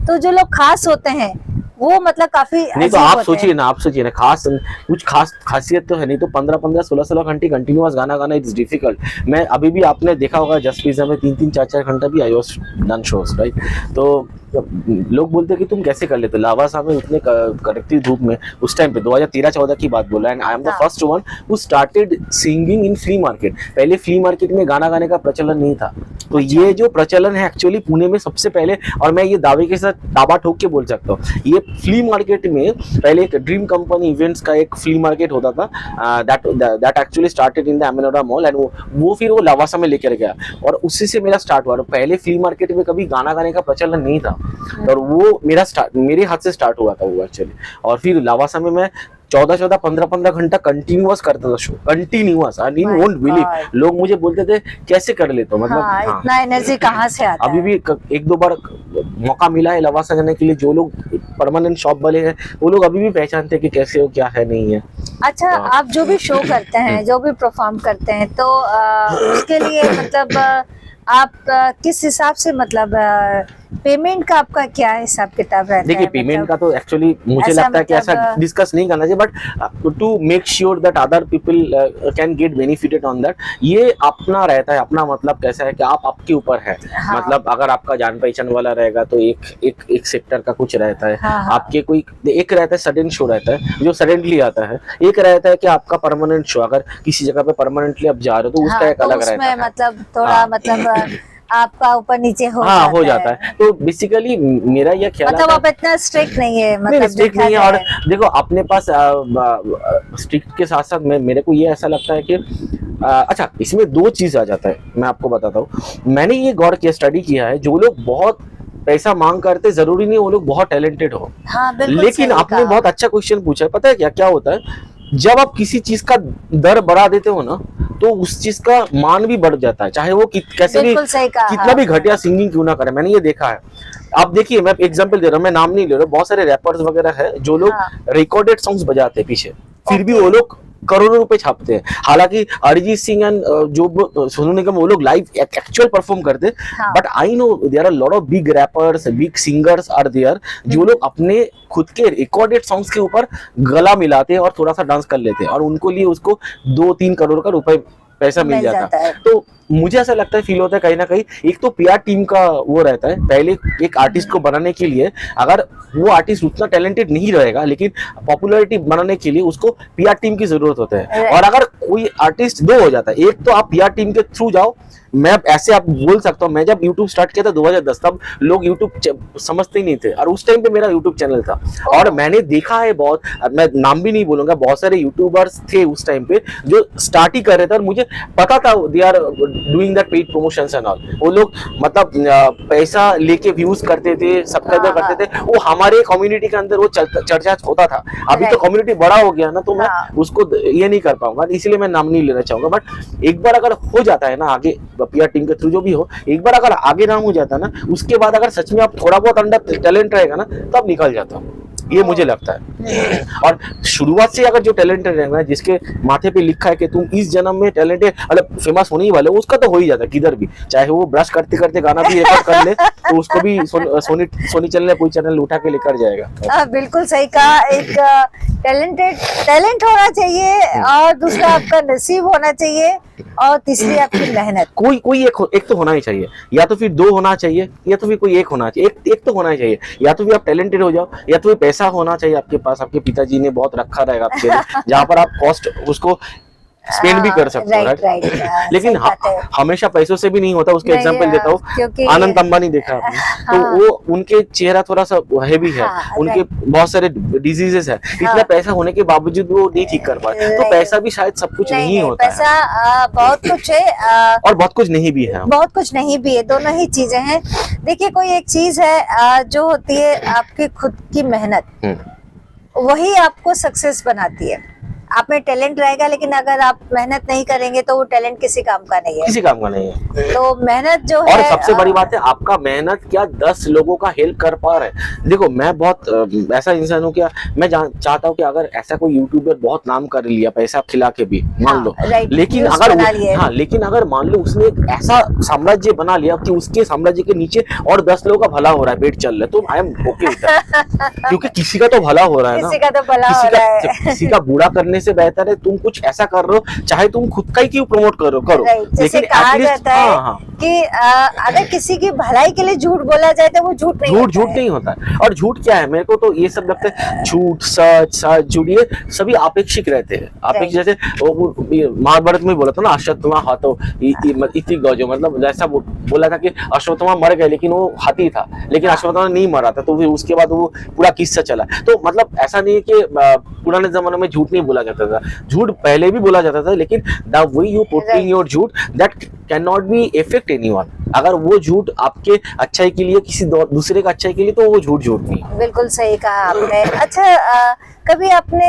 तो जो लोग खास होते हैं वो मतलब काफी नहीं, तो आप सोचिए ना, कुछ खासियत तो है नहीं, तो 15-15 16-16 घंटे कंटिन्यूअस गाना गाना इट्स डिफिकल्ट। मैं अभी भी आपने देखा होगा जस्ट पिज़्ज़ा में 3-3 4-4 घंटा भी I was done shows, right? तो लोग बोलते हैं कि तुम कैसे कर लेते, लावासा में उतने कड़कती धूप में उस टाइम पे 2013-14 की बात बोला, and I am the first one who started singing in flea market. पहले फ्ली मार्केट में गाना गाने का प्रचलन नहीं था, तो ये जो प्रचलन है एक्चुअली पुणे में सबसे पहले, और मैं ये दावे के साथ दावा ठोक के बोल सकता हूँ, ये फ्ली मार्केट में पहले एक ड्रीम कंपनी इवेंट्स का एक फ्ली मार्केट होता था, that actually started in the Amanora mall, and वो फिर वो लावासा में लेकर गया, और उसी से मेरा स्टार्ट हुआ। पहले फ्ली मार्केट में कभी गाना गाने का प्रचलन नहीं था, और वो मेरे हाथ से स्टार्ट हुआ था वो एक्चुअली। और फिर लावासा में मैं 14-14 15-15 घंटा कंटिन्यूअस करता था show, continuous, I won't believe. लोग मुझे बोलते थे कैसे कर लेते हो, मतलब हाँ, इतना एनर्जी कहाँ से आता अभी है? भी 1-2 बार मौका मिला है लवासा जाने के लिए, जो लोग परमानेंट शॉप वाले हैं वो लोग अभी भी पहचानते हैं कि कैसे हो, क्या है, नहीं है। अच्छा, आप जो भी शो करते हैं, जो भी परफॉर्म करते हैं, तो उसके लिए मतलब आप किस हिसाब से, मतलब पेमेंट का आपका क्या हिसाब किताब रहता है? देखिए, पेमेंट का तो एक्चुअली मुझे ऐसा लगता है कि ऐसा मतलब डिस्कस नहीं करना चाहिए, but to make sure that other people can get benefited on that, ये अपना रहता है। अपना मतलब कैसा है कि आपके ऊपर है। हाँ। मतलब अगर आपका जान पहचान वाला रहेगा तो एक सेक्टर का कुछ रहता है। हाँ, हाँ। आपके कोई एक रहता है सडन शो रहता है जो सडनली आता है, एक रहता है कि आपका परमानेंट शो, अगर किसी जगह पे परमानेंटली आप जा रहे हो तो उसका एक तो अलग उसमें रहता है। मतलब थोड़ा हाँ। मतलब आपका ऊपर नीचे हो हो जाता है। तो बेसिकली मेरा यह ख्याल मतलब आप इतना स्ट्रिक्ट नहीं है, नहीं, मतलब स्ट्रिक्ट नहीं है। और देखो, अपने पास स्ट्रिक्ट के साथ साथ मेरे को ये ऐसा लगता है कि अच्छा, इसमें 2 चीज आ जाता है, मैं आपको बताता हूँ। मैंने ये गौर किया, स्टडी किया है, जो लोग बहुत पैसा मांग करते जरूरी नहीं वो लोग बहुत टैलेंटेड हो। हाँ, बिल्कुल लेकिन सही आपने कहा। बहुत अच्छा क्वेश्चन पूछा है। पता है क्या होता है, जब आप किसी चीज का दर बढ़ा देते हो ना, तो उस चीज का मान भी बढ़ जाता है, चाहे वो कैसे भी, बिल्कुल सही कहा। कितना भी घटिया सिंगिंग क्यों ना करे। मैंने ये देखा है। आप देखिए, मैं एग्जांपल दे रहा हूँ, मैं नाम नहीं ले रहा हूँ, बहुत सारे रैपर्स वगैरह है जो लोग हाँ। रिकॉर्डेड सॉन्ग्स बजाते हैं पीछे, फिर भी Okay. वो लोग करोड़ों रुपए छापते हैं। हालांकि अरिजीत सिंह एंड जो सोनू निगम, वो लोग लाइव एक्चुअल परफॉर्म करते हैं, हाँ। But I know there are lot of big rappers, big singers are there, जो लोग अपने खुद के रिकॉर्डेड सॉन्ग्स के ऊपर गला मिलाते हैं और थोड़ा सा डांस कर लेते हैं, और उनको लिए उसको 2-3 करोड़ का रुपए पैसा मिल जाता है। तो मुझे ऐसा लगता है, फील होता है कहीं ना कहीं, एक तो पीआर टीम का वो रहता है। पहले एक आर्टिस्ट को बनाने के लिए, अगर वो आर्टिस्ट उतना टैलेंटेड नहीं रहेगा, लेकिन पॉपुलैरिटी बनाने के लिए उसको पीआर टीम की जरूरत होता है। और अगर कोई आर्टिस्ट 2 हो जाता है, एक तो आप पीआर टीम के थ्रू जाओ। मैं ऐसे आप बोल सकता हूँ, मैं जब YouTube स्टार्ट किया था 2010, तब लोग YouTube समझते ही नहीं थे, और उस टाइम पे मेरा YouTube चैनल था। और मैंने देखा है बहुत, मैं नाम भी नहीं बोलूंगा, बहुत सारे यूट्यूबर्स थे उस टाइम पे जो स्टार्ट ही कर रहे थे, और मुझे पता था they are doing that paid promotions and all. वो लोग मतलब पैसा लेके व्यूज करते थे, सब्सक्राइबर करते थे। वो हमारे कम्युनिटी के अंदर वो चर्चा होता था। अभी तो कम्युनिटी बड़ा हो गया ना, तो मैं उसको ये नहीं कर पाऊंगा, इसलिए मैं नाम नहीं लेना चाहूंगा। बट एक बार अगर हो जाता है ना आगे, पीआर टीम के थ्रू जो भी हो, एक बार अगर आगे नाम हो जाता ना, उसके बाद अगर सच में आप थोड़ा बहुत अंदर टैलेंट रहेगा ना, तो आप निकल जाता, ये मुझे लगता है। और शुरुआत से अगर जो टैलेंटेड रहेगा, जिसके माथे पे लिखा है कि तुम इस जन्म में टैलेंटेड, मतलब फेमस होने ही वाले, उसका तो हो ही जाता है किधर भी, चाहे वो ब्रश करते करते गाना भी रिकॉर्ड कर ले, तो उसको भी सोनी सोनी चैनल या कोई चैनल उठा के लेकर जाएगा। बिल्कुल सही कहा। एक टैलेंट होना चाहिए, और दूसरा आपका नसीब होना चाहिए, और तीसरी आपकी मेहनत। कोई एक तो होना ही चाहिए, या तो फिर दो होना चाहिए, या तो फिर कोई एक होना चाहिए। एक तो होना ही चाहिए, या तो फिर आप टैलेंटेड हो जाओ, या तो फिर पैसा होना चाहिए आपके पास। आपके पिताजी ने बहुत रखा रहेगा आपके लिए, जहाँ पर आप कॉस्ट उसको स्पेंड भी कर सकते हो, राइट। लेकिन हमेशा पैसों से भी नहीं होता। उसके एग्जांपल देता हूँ, आनंद अंबानी देखा आपने, तो वो उनके चेहरा थोड़ा सा हैवी है, उनके बहुत सारे डिजीजेस है, इतना पैसा होने के बावजूद वो नहीं ठीक कर पाए। तो पैसा भी शायद सब कुछ नहीं होता है, पैसा बहुत कुछ है, और बहुत कुछ नहीं भी है, बहुत कुछ नहीं भी है, दोनों ही चीजें हैं। देखिए, कोई एक चीज है जो होती है आपकी खुद की मेहनत, वही आपको सक्सेस बनाती है। आप में टैलेंट रहेगा, लेकिन अगर आप मेहनत नहीं करेंगे तो वो टैलेंट किसी काम का नहीं है, किसी काम का नहीं है। तो मेहनत जो और है, सबसे बड़ी बात है, आपका मेहनत क्या 10 लोगों का हेल्प कर पा रहे हैं। देखो, मैं बहुत ऐसा इंसान हूँ, क्या मैं चाहता हूँ कि अगर ऐसा कोई यूट्यूबर बहुत नाम कर लिया पैसा खिला के भी, मान लो, लेकिन अगर मान लो उसने एक ऐसा साम्राज्य बना लिया कि उसके साम्राज्य के नीचे और 10 लोगों का भला हो रहा है, पेट चल रहा है, तो I am okay with that, क्योंकि किसी का तो भला हो रहा है ना, किसी का तो भला हो रहा है। किसी का बुरा करने से बेहतर है तुम कुछ ऐसा कर रहे हो, चाहे तुम खुद का ही क्यों प्रमोट करो, जैसे कहा जाता है कि अगर किसी की भलाई के लिए झूठ बोला जाए तो वो झूठ नहीं होता है। और झूठ क्या है, मेरे को तो ये सब लगता है, झूठ सच झूठ ये सभी आपेक्षिक रहते हैं। आपेक्षिक, जैसे महाभारत में बोला था ना, अश्वत्थामा हाथों इति गौजो, मतलब जैसा बोला था कि अश्वत्थामा मर गए, लेकिन वो हाथी था, लेकिन अश्वत्थामा नहीं मरा था, तो फिर उसके बाद वो पूरा किस्सा चला। तो मतलब ऐसा नहीं है कि पुराने जमाने में झूठ नहीं बोला जाता था, झूठ पहले भी बोला जाता था, लेकिन the way you putting your झूठ that can not be effect anyone. अगर वो झूठ आपके अच्छाई के लिए, किसी दूसरे का अच्छाई के लिए, तो वो झूठ नहीं। बिल्कुल सही कहा आपने। अच्छा, कभी आपने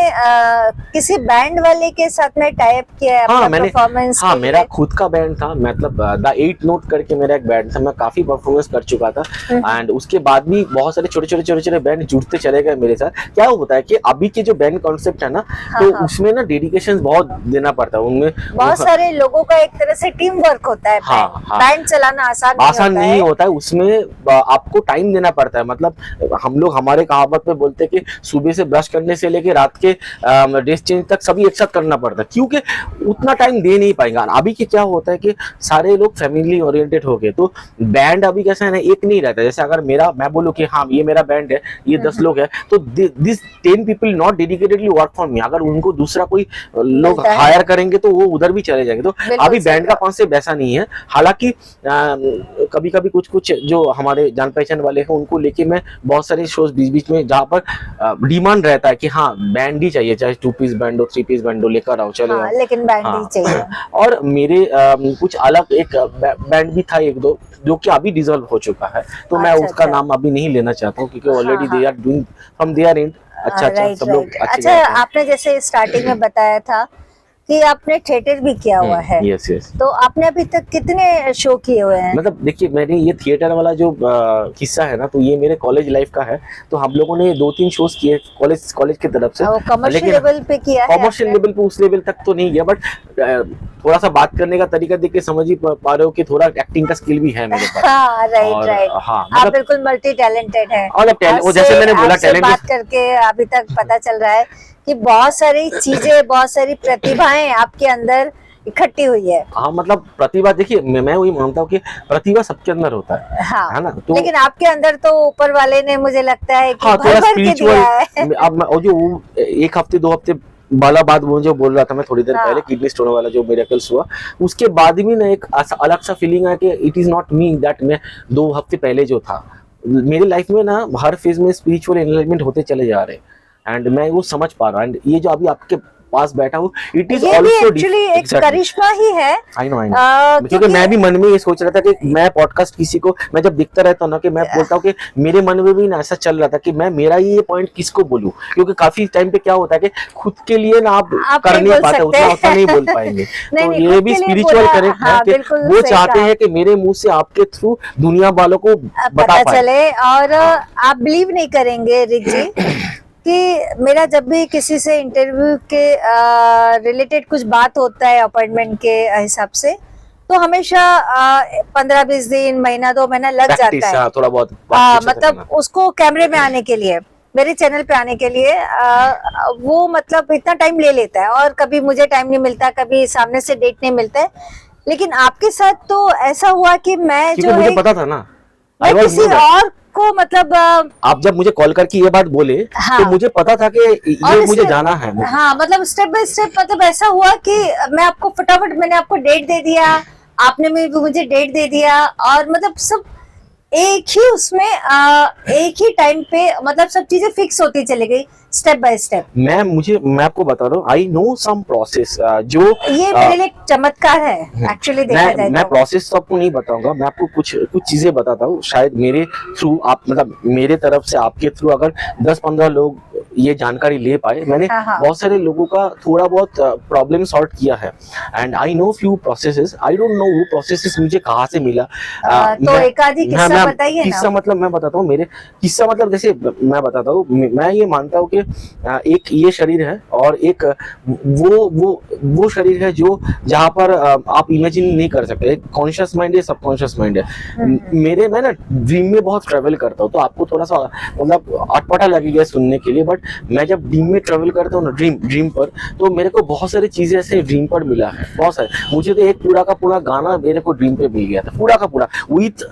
किसी बैंड वाले के साथ में टाइप किया है अपना परफॉर्मेंस? हाँ, मेरा खुद का बैंड था, मतलब द 8 नोट करके मेरा एक बैंड था, मैं काफी परफॉर्मेंस कर चुका था, एंड उसके बाद भी बहुत सारे छोटे बैंड जुड़ते चले गए मेरे साथ। क्या होता है कि अभी के जो बैंड कॉन्सेप्ट है ना, तो उसमें ना डेडिकेशन बहुत देना पड़ता है, उनमें बहुत सारे लोगों का एक तरह से टीम वर्क होता है। बैंड चलाना आसान नहीं होता है, उसमें आपको टाइम देना पड़ता है। मतलब हम लोग हमारे कहावत में बोलते हैं कि सुबह से ब्रश करने से लेके रात के ड्रेस चेंज तक सभी एक साथ करना पड़ता है, क्योंकि उतना टाइम दे नहीं पाएंगे। अभी के क्या होता है कि सारे लोग फैमिली ओरिएंटेड हो गए, तो बैंड अभी कैसा है ना, एक नहीं रहता। जैसे अगर मैं बोलूं कि हाँ ये मेरा बैंड है, ये 10 लोग है, तो this 10 people not dedicatedly work for me. अगर उनको दूसरा कोई लोग हायर करेंगे तो वो उधर भी चले जाएंगे। तो अभी बैंड का कॉन्सेप्ट ऐसा नहीं है। हालांकि कभी कभी कुछ जो हमारे जान पहचान वाले हैं उनको लेके मैं बहुत सारे शोज बीच में, जहाँ पर डिमांड रहता है कि हाँ बैंड ही चाहिए, चाहे 2 पीस बैंड हो 3 पीस बैंड हो, लेकर आओ, चले आओ, लेकिन बैंड ही चाहिए। और मेरे कुछ अलग एक बैंड भी था, एक दो, जो कि अभी डिसॉल्व हो चुका है, तो मैं उसका नाम अभी नहीं लेना चाहता हूँ, क्योंकि already they are doing from there and अच्छा सब लोग अच्छे। अच्छा, आपने जैसे स्टार्टिंग में बताया था कि आपने थिएटर भी किया हुआ है। यस। तो आपने अभी तक कितने शो किए हुए हैं? मतलब देखिए, मैंने ये थिएटर वाला जो किस्सा है ना, तो ये मेरे कॉलेज लाइफ का है। तो हम लोगों ने 2-3 शोज किए कॉलेज की तरफ से। कमर्शियल लेवल पे किया है? कमर्शियल लेवल पे उस लेवल तक तो नहीं गया, बट थोड़ा सा बात करने का तरीका देख के समझ ही पा रहे हो कि थोड़ा एक्टिंग का स्किल भी है मेरे पास। राइट। आप बिल्कुल मल्टी टैलेंटेड हैं। और जैसे मैंने बोला, टैलेंट बात करके अभी तक पता चल रहा है कि बहुत सारी चीजें, बहुत सारी प्रतिभाएं आपके अंदर इकट्ठी हुई है। हाँ, मतलब प्रतिभा, देखिए मैं वही मानता हूँ कि प्रतिभा सबके अंदर होता है, है ना? तो लेकिन आपके अंदर तो ऊपर वाले ने, मुझे लगता है कि थोड़ा स्पिरिचुअल। अब और जो 1 हफ्ते 2 हफ्ते वाला बात वो जो बोल रहा था मैं थोड़ी देर पहले, किडनी स्टोन वाला जो मिरेकल्स हुआ, उसके बाद भी ना एक अलग सा फीलिंग है कि it is not me that मैं 2 हफ्ते पहले जो था। मेरी लाइफ में ना हर फेज में स्पिरिचुअल एनलाइटमेंट होते चले जा रहे हैं, एंड मैं वो समझ पा रहा हूँ। एंड ये जो अभी आपके पास बैठा हूँ, इट इज ऑल्सो एक्चुअली एक करिश्मा ही है। आई नो क्योंकि मैं भी मन में ये सोच रहा था कि मैं पॉडकास्ट किसी को, मैं जब दिखता रहता हूँ ना, कि मैं बोलता हूँ कि मेरे मन में भी ना ऐसा चल रहा था कि मैं मेरा ये पॉइंट किसको बोलूं, क्योंकि काफी टाइम पे क्या होता है कि खुद के लिए ना आप कर नहीं पाते, उतना नहीं बोल पाएंगे। तो ये भी स्पिरिचुअल करेक्ट है कि वो चाहते हैं कि मेरे मुंह से आपके थ्रू दुनिया वालों को पता चले। और आप बिलीव नहीं करेंगे रिक जी कि मेरा जब भी किसी से इंटरव्यू के रिलेटेड कुछ बात होता है अपॉइंटमेंट के हिसाब से, तो हमेशा 15-20 दिन, महीना 2 महीना लग प्रैक्टिस, जाता है। हाँ, थोड़ा बहुत बात पूछा मतलब करना। उसको कैमरे में आने के लिए, मेरे चैनल पे आने के लिए वो मतलब इतना टाइम ले लेता है, और कभी मुझे टाइम नहीं मिलता, कभी सामने से डेट नहीं मिलता है। लेकिन आपके साथ तो ऐसा हुआ कि मैं क्योंकि जो मुझे है पता था ना, मैं I was किसी know that। और को मतलब आप जब मुझे कॉल करके ये बात बोले, हाँ। तो मुझे पता था कि और ये मुझे इसमें- जाना है। हाँ, मतलब स्टेप बाय स्टेप, मतलब ऐसा हुआ कि मैं आपको फटाफट, मैंने आपको डेट दे दिया, आपने भी मुझे डेट दे दिया, और मतलब सब एक ही उसमें एक ही टाइम पे मतलब सब चीजें फिक्स होती चली गई स्टेप बाय स्टेप। मैं आपको बता रहा हूँ, आई नो सम प्रोसेस जो ये मेरे लिए एक चमत्कार है एक्चुअली, देखा जाए मैं तो। प्रोसेस तो आपको नहीं बताऊंगा, मैं आपको कुछ कुछ चीजें बताता हूँ। शायद मेरे थ्रू आप, मतलब मेरे तरफ से आपके थ्रू अगर 10-15 लोग ये जानकारी ले पाए, मैंने हाँ, हाँ। बहुत सारे लोगों का थोड़ा बहुत प्रॉब्लम सॉल्व किया है। And I know few processes, I don't know वो प्रोसेसेस मुझे कहाँ से मिला। तो एक आधी किस्सा बताइए ना। किस्सा मतलब मैं बताता हूँ, मेरे किस्सा मतलब जैसे मैं बताता हूँ, मैं ये मानता हूँ कि एक ये शरीर है, और एक वो शरीर है जो जहाँ पर आप इमेजिन नहीं कर सकते। एक कॉन्शियस माइंड है, सबकॉन्शियस माइंड है। मेरे मैं ना ड्रीम में बहुत ट्रेवल करता हूँ, तो आपको थोड़ा सा मतलब अटपटा लगेगा सुनने के लिए, बट मैं जब ड्रीम में ट्रेवल करता हूँ ना, ड्रीम पर, तो मेरे को बहुत सारी चीजें ऐसे ड्रीम पर मिला है, बहुत सारे। मुझे तो एक पूरा का पूरा गाना मेरे को ड्रीम पे मिल गया था, पूरा का पूरा विथ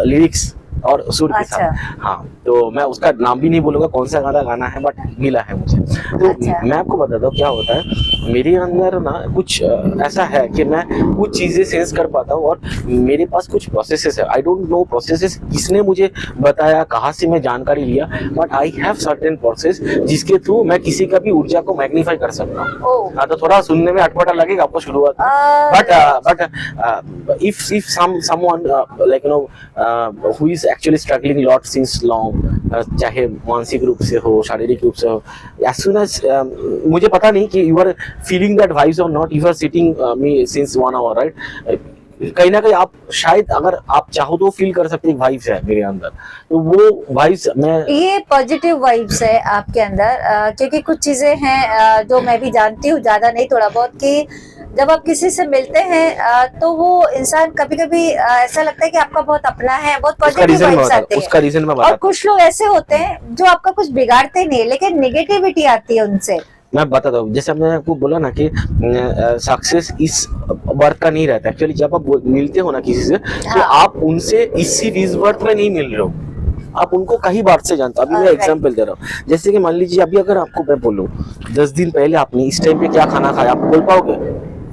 लिरिक्स और सुर के साथ। हाँ, तो मैं उसका नाम भी नहीं बोलूंगा कौन सा गाना है, बट मिला है मुझे। तो मैं आपको बताता हूँ क्या होता है मेरे अंदर ना, कुछ ऐसा है कि मैं कुछ चीजें सेंस कर पाता हूँ, और मेरे पास कुछ प्रोसेसेस है। आई डोंट नो प्रोसेसेस किसने मुझे बताया, कहाँ से मैं जानकारी लिया, but I have certain process जिसके थ्रू मैं किसी का भी ऊर्जा को मैग्नीफाई कर सकता हूँ। हाँ, तो थोड़ा सुनने में अटपटा लगेगा आपको शुरुआत में, but if someone like who is actually struggling lot since long, चाहे मानसिक रूप से हो, शारीरिक रूप से हो, as soon as मुझे पता नहीं कि you are feeling that vibes or not, you are sitting me since 1 hour, right? कहीं ना कहीं आप शायद अगर आप चाहो तो फील कर सकते हैं वाइब्स है मेरे अंदर, तो वो वाइब्स मैं, ये पॉजिटिव वाइब्स है आपके अंदर, क्योंकि कुछ चीजें हैं जो मैं भी जानती हूँ, ज्यादा नहीं थोड़ा बहुत, कि जब आप किसी से मिलते हैं तो वो इंसान कभी कभी ऐसा लगता है कि आपका बहुत अपना है, बहुत पॉजिटिव वाइब्स आते हैं। उसका रीजन मैं और बताता कुछ लोग ऐसे होते हैं जो आपका कुछ बिगाड़ते नहीं, लेकिन निगेटिविटी आती है उनसे। मैं बताता हूँ। जैसे मैंने आपको बोला ना कि सक्सेस इस वर्थ का नहीं रहता। एक्चुअली जब आप मिलते हो ना किसी से, तो आप उनसे इस वर्थ में नहीं मिल रहे हो, आप उनको कहीं बार से जानते हो। अभी मैं एग्जांपल दे रहा हूँ, जैसे कि मान लीजिए अभी अगर आपको मैं बोलूँ 10 दिन पहले आपने इस टाइम पे क्या खाना खाया, आप बोल पाओगे?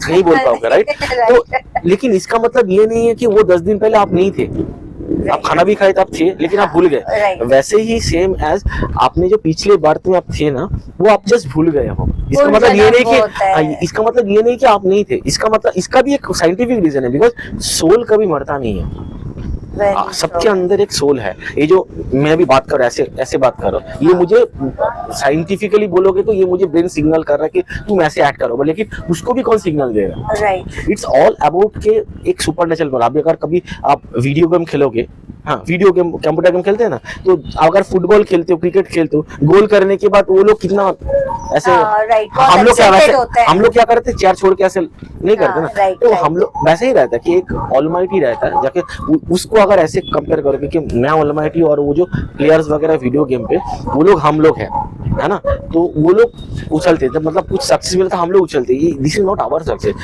नहीं बोल पाओगे, राइट? तो लेकिन इसका मतलब ये नहीं है कि वो 10 दिन पहले आप नहीं थे, आप खाना भी खाए आप थे, लेकिन आप भूल गए। वैसे ही सेम एज आपने जो पिछले बर्थ में आप थे ना, वो आप जस्ट भूल गए हो। इसका मतलब ये नहीं कि इसका मतलब ये नहीं कि आप नहीं थे, इसका मतलब इसका भी एक साइंटिफिक रीजन है, बिकॉज सोल कभी मरता नहीं है। सबके अंदर एक सोल है। ये जो मैं भी बात कर रहा हूँ, ऐसे बात कर रहा हूँ, ये मुझे साइंटिफिकली बोलोगे तो ये मुझे ब्रेन सिग्नल कर रहा है कि तुम ऐसे एक्ट करो, लेकिन उसको भी कौन सिग्नल देगा? राइट। इट्स ऑल अबाउट के एक सुपरनेचुरल पावर। अभी अगर कभी आप वीडियो गेम खेलोगे, हाँ वीडियो गेम, कंप्यूटर गेम खेलते हैं ना, तो अगर फुटबॉल खेलते हो, क्रिकेट खेलते हो, गोल करने के बाद वो लोग कितना ऐसे, हम लोग क्या करते हैं, चेयर छोड़ के ऐसे नहीं करते ना, तो हम लोग वैसे ही रहता है कि एक ऑलमाइटी रहता है, जाके उसको अगर ऐसे कंपेयर करोगे कि मैं ऑलमाइटी और वो जो प्लेयर्स वगैरह वीडियो गेम पे, वो लोग हम लोग हैं, है ना? तो वो लोग उछलते जब मतलब कुछ सक्सेस मिलता है, हम लोग उछलते। ये this is not our success.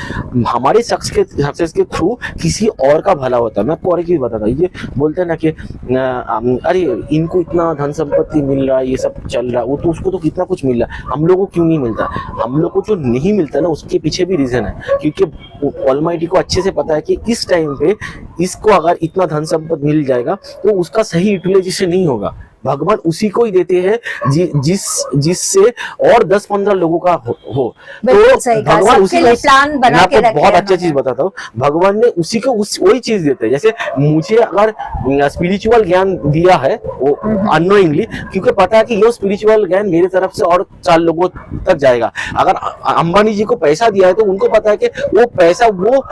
हमारे सक्सेस के थ्रू किसी और का भला होता है। मैं आपको और एक चीज बताता हूँ, ये बोलते हैं ना कि अरे इनको इतना धन संपत्ति मिल रहा है, ये सब चल रहा है, वो तो उसको तो कितना कुछ मिल रहा है, हम लोगों को क्यों नहीं मिलता? हम लोग को जो नहीं मिलता ना, उसके पीछे भी रीजन है, क्योंकि ऑलमाइटी को अच्छे से पता है कि इस टाइम पे इसको अगर इतना धन संपत्ति मिल जाएगा तो उसका सही यूटिलाइजेशन नहीं होगा। भगवान उसी को ही देते हैं जिससे और 10-15 लोगों का हो। तो भगवान उसी का प्लान बना के रखे। बहुत अच्छा चीज बताता हूँ, भगवान ने उसी को वही चीज देते हैं। जैसे मुझे अगर स्पिरिचुअल ज्ञान दिया है वो अननोइंगली, क्योंकि पता है कि ये स्पिरिचुअल ज्ञान मेरे तरफ से और 4 लोगों तक जाएगा। अगर अंबानी जी को पैसा दिया है तो उनको पता है कि वो पैसा वो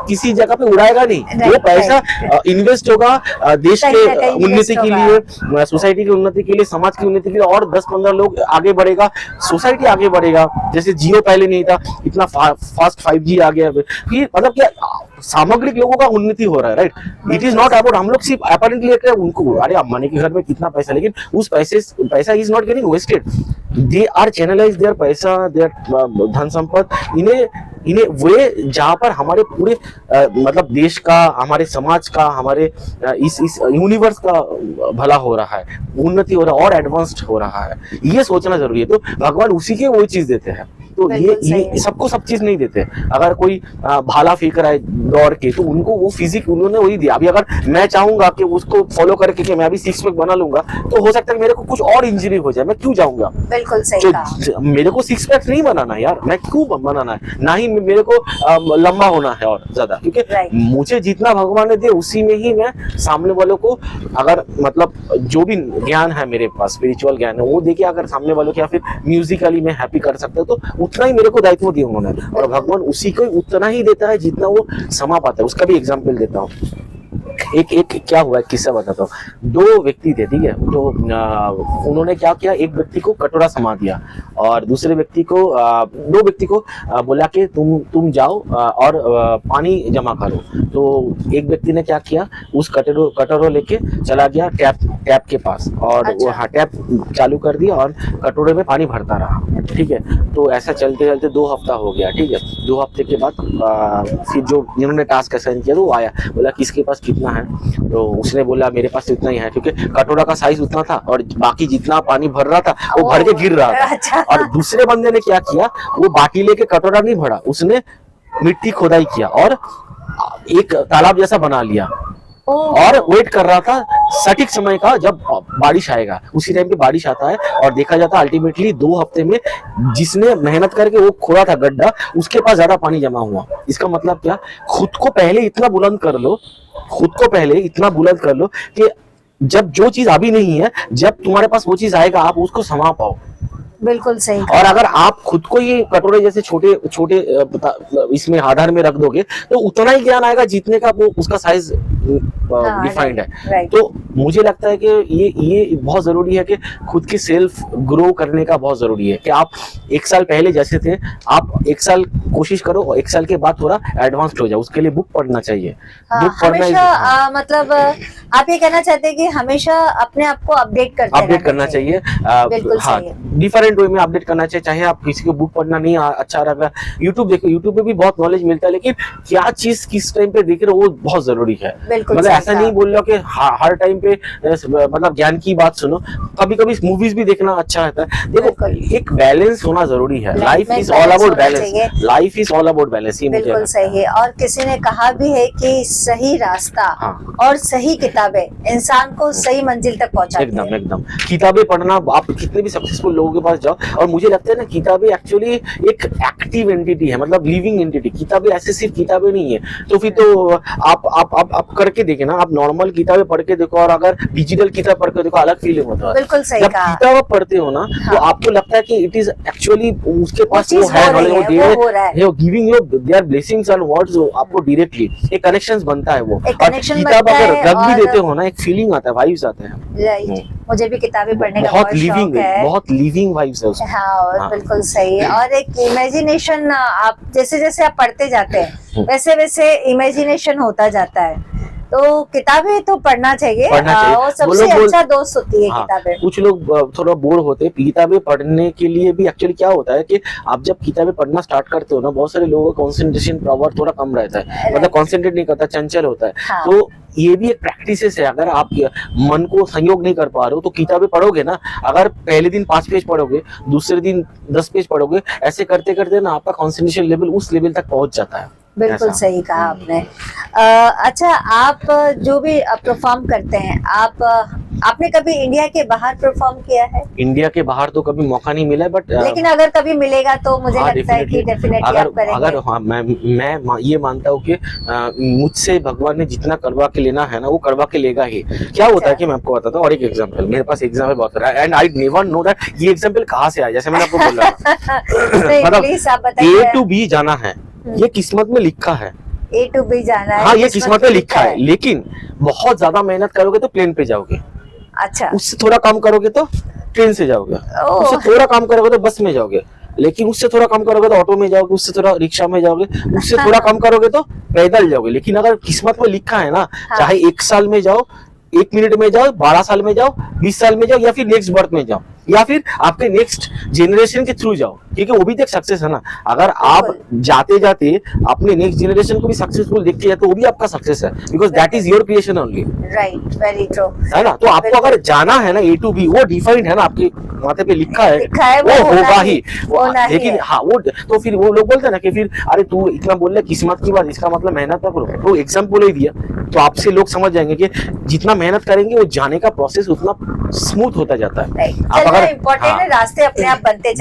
किसी जगह पे उड़ाएगा नहीं, वो पैसा इन्वेस्ट होगा देश के उन्नति के लिए, सोसाइटी सोसाइटी की उन्नति के लिए, समाज की उन्नति के लिए और 10-15 लोग आगे बढ़ेगा, सोसाइटी आगे बढ़ेगा। जैसे जियो पहले नहीं था, इतना फास्ट 5G आ गया, फिर मतलब क्या सामग्रिक लोगों का उन्नति हो रहा है, right. It is not about हम लोग सिर्फ अपैरेंटली उनको अरे अम्बानी के घर में कितना पैसा, लेकिन उस पैसा is not getting wasted, they are channelize their पैसा, देयर धन संपत्ति इन्हें वे जहां पर हमारे पूरे मतलब देश का, हमारे समाज का, हमारे इस यूनिवर्स का भला हो रहा है, उन्नति हो रहा है और एडवांस्ड हो रहा है, ये सोचना जरूरी है। तो भगवान उसी के वही चीज देते हैं। तो ये सबको सब चीज नहीं देते। अगर कोई भाला फेंक रहा है दौड़ के, तो उनको वो फिजिक उन्होंने वही दिया। अभी अगर मैं चाहूंगा कि उसको फॉलो करके कि मैं अभी 6 पैक बना लूंगा, तो हो सकता है मेरे को कुछ और इंजरी हो जाए, मैं क्यों जाऊंगा? बिल्कुल सही कहा। मेरे को 6 पैक नहीं बनाना यार, मैं क्यों बनाना है? ना ही मेरे को लंबा होना है और ज्यादा, क्योंकि मुझे जितना भगवान ने दिया उसी में ही मैं सामने वालों को, अगर मतलब जो भी ज्ञान है मेरे पास, स्पिरिचुअल ज्ञान है, वो देके अगर सामने वालों को या फिर म्यूजिकली मैं हैप्पी कर सकता हूँ, तो उतना ही मेरे को दायित्व दिया उन्होंने। और भगवान उसी को उतना ही देता है जितना वो समा पाता है। उसका भी एग्जाम्पल देता हूँ। एक क्या हुआ, किस्सा बताता हूँ। 2 व्यक्ति थे, ठीक है। तो उन्होंने क्या किया, एक व्यक्ति को कटोरा समा दिया और दूसरे व्यक्ति को 2 व्यक्ति को बोला कि तुम जाओ और पानी जमा करो। तो एक व्यक्ति ने क्या किया, उस कटोरा लेके चला गया टैप के पास और वो टैप चालू कर दिया और कटोरे में पानी भरता रहा, ठीक है। तो ऐसा चलते चलते 2 हफ्ता हो गया, ठीक है। 2 हफ्ते के बाद फिर जो जिन्होंने टास्क असाइन किया, तो वो आया, बोला किसके पास कितना है? तो उसने बोला मेरे पास इतना ही है, क्योंकि कटोरा का साइज उतना था और बाकी जितना पानी भर रहा था वो भर के गिर रहा था। और दूसरे बंदे ने क्या किया, वो बाटी लेके कटोरा नहीं भरा, उसने मिट्टी खोदाई किया और एक तालाब जैसा बना लिया और वेट कर रहा था सटीक समय का, जब बारिश आएगा। उसी टाइम पे बारिश आता है और देखा जाता अल्टीमेटली 2 हफ्ते में जिसने मेहनत करके वो खोदा था गड्ढा, उसके पास ज्यादा पानी जमा हुआ। इसका मतलब क्या, खुद को पहले इतना बुलंद कर लो, खुद को पहले इतना बुलंद कर लो कि जब जो चीज अभी नहीं है, जब तुम्हारे पास वो चीज आएगा, आप उसको समा पाओ। बिल्कुल सही। और अगर आप खुद को ये कटोरे जैसे छोटे छोटे इसमें आधार में रख दोगे, तो उतना ही ज्ञान आएगा जितने का वो उसका साइज डिफाइंड है। तो मुझे लगता है कि ये बहुत जरूरी है कि खुद की सेल्फ ग्रो करने का बहुत जरूरी है कि आप 1 साल पहले जैसे थे, आप 1 साल कोशिश करो और 1 साल के बाद थोड़ा एडवांस्ड हो जाओ। उसके लिए बुक पढ़ना चाहिए। बुक हमेशा मतलब आप ये कहना चाहते हैं कि हमेशा अपने आप को अपडेट करना चाहिए। बिल्कुल हाँ, डिफरेंट वे में अपडेट करना चाहिए। चाहे आप किसी को बुक पढ़ना नहीं अच्छा लग रहा, यूट्यूब देखो, यूट्यूब पे भी बहुत नॉलेज मिलता है, लेकिन क्या चीज किस टाइम पे देख रहे हो वो बहुत जरूरी है। मतलब ऐसा नहीं बोल रहा कि हर टाइम पे मतलब ज्ञान की बात सुनो, कभी कभी मूवीज भी देखना अच्छा रहता है। देखो, एक बैलेंस होना जरूरी है। Life is all about balance, life is all about balance. ये बिल्कुल सही है। और किसी ने कहा भी है कि सही रास्ता और सही किताबें इंसान को सही मंजिल तक पहुंचाती है। एकदम किताबें पढ़ना, आप कितने भी सक्सेसफुल लोगों के पास जाओ, और मुझे लगता है ना, किताबें एक्चुअली एक एक्टिव एंटिटी है, मतलब लिविंग एंटिटी। किताबें ऐसे सिर्फ किताबें नहीं है। तो फिर तो आप करके देखे ना, आप नॉर्मल किताबें पढ़ के देखो और अगर डिजिटल किताब पढ़ के देखो, अलग फीलिंग होता है। बिल्कुल सही जब कहा। किताब पढ़ते हो ना, तो आपको लगता है कि इट इज एक्चुअली उसके पास वो है नॉलेज, वो दे रहे हैं, giving you their blessings and words, आपको डायरेक्टली एक कनेक्शन बनता है। वो किताब अगर रख भी देते हो ना, एक फीलिंग आता है, वाइब्स आते हैं। मुझे भी किताबें पढ़ने का बहुत लिविंग है, बहुत लिविंग वाइब्स है उसमें। हाँ, बिल्कुल सही है। और एक इमेजिनेशन, आप जैसे जैसे आप पढ़ते जाते हैं वैसे वैसे इमेजिनेशन होता जाता है। तो किताबें तो पढ़ना चाहिए, और सबसे अच्छा दोस्त होती है किताबें। कुछ लोग थोड़ा बोर होते हैं किताबें पढ़ने के लिए भी। एक्चुअली क्या होता है कि आप जब किताबें पढ़ना स्टार्ट करते हो ना, बहुत सारे लोगों का कंसंट्रेशन पावर थोड़ा कम रहता है, मतलब कंसंट्रेट नहीं करता, चंचल होता है। तो ये भी एक प्रैक्टिस है। अगर आप मन को संयोग नहीं कर पा रहे हो, तो किताबें पढ़ोगे ना, अगर पहले दिन 5 पेज पढ़ोगे, दूसरे दिन 10 पेज पढ़ोगे, ऐसे करते करते ना आपका कंसंट्रेशन लेवल उस लेवल तक पहुंच जाता है। बिल्कुल सही कहा आपने। अच्छा, आप जो भी परफॉर्म करते हैं, आपने कभी इंडिया के बाहर परफॉर्म किया है? इंडिया के बाहर तो कभी मौका नहीं मिला, बट लेकिन अगर कभी मिलेगा तो मुझे लगता है कि डेफिनेटली आप करेंगे। अगर मैं ये मानता हूँ कि मुझसे भगवान ने जितना करवा के लेना है ना, वो करवा के लेगा ही। क्या होता है कि मैं आपको बताता हूँ, और एक एग्जांपल, मेरे पास एग्जांपल बहुत रहा है, and I never know that ये एग्जांपल कहाँ से आया। जैसे मैंने आपको बोला मतलब A to B जाना है, ये किस्मत में लिखा है। A to B जाना है, हाँ, ये किस्मत में लिखा है, लेकिन बहुत ज्यादा मेहनत करोगे तो प्लेन पे जाओगे। अच्छा। उससे थोड़ा कम करोगे तो ट्रेन से जाओगे, ओह। उससे थोड़ा कम करोगे तो बस में जाओगे, लेकिन उससे थोड़ा कम करोगे तो ऑटो में जाओगे, उससे थोड़ा रिक्शा में जाओगे, उससे थोड़ा कम करोगे तो पैदल जाओगे। लेकिन अगर किस्मत में लिखा है ना, हाँ। चाहे 1 साल में जाओ, 1 मिनट में जाओ, 12 साल में जाओ, 20 साल में जाओ, या फिर नेक्स्ट बर्थ में जाओ, या फिर आपके नेक्स्ट जनरेशन के थ्रू जाओ, क्योंकि वो भी तो एक सक्सेस है ना। अगर आप जाते जाते अपने नेक्स्ट जनरेशन को भी सक्सेसफुल देखते जाए तो वो भी आपका सक्सेस है, because that is your creation only, right, very true. है ना। तो आपको अगर जाना है ना A to B, वो डिफाइंड है ना, आपके माथे पे लिखा है, वो वो होना होगा ही, ही। होना ही लेकिन है। हाँ, वो तो फिर वो लोग बोलते हैं ना कि फिर अरे तू इतना बोल रहा है किस्मत की बात, इसका मतलब मेहनत ना करो, तो एग्जाम्पल ही दिया। तो आपसे लोग समझ जाएंगे कि जितना मेहनत करेंगे वो जाने का प्रोसेस उतना स्मूथ होता जाता है। राइट, आप चलना अगर इम्पोर्टेंट है, रास्ते अपने आप बनते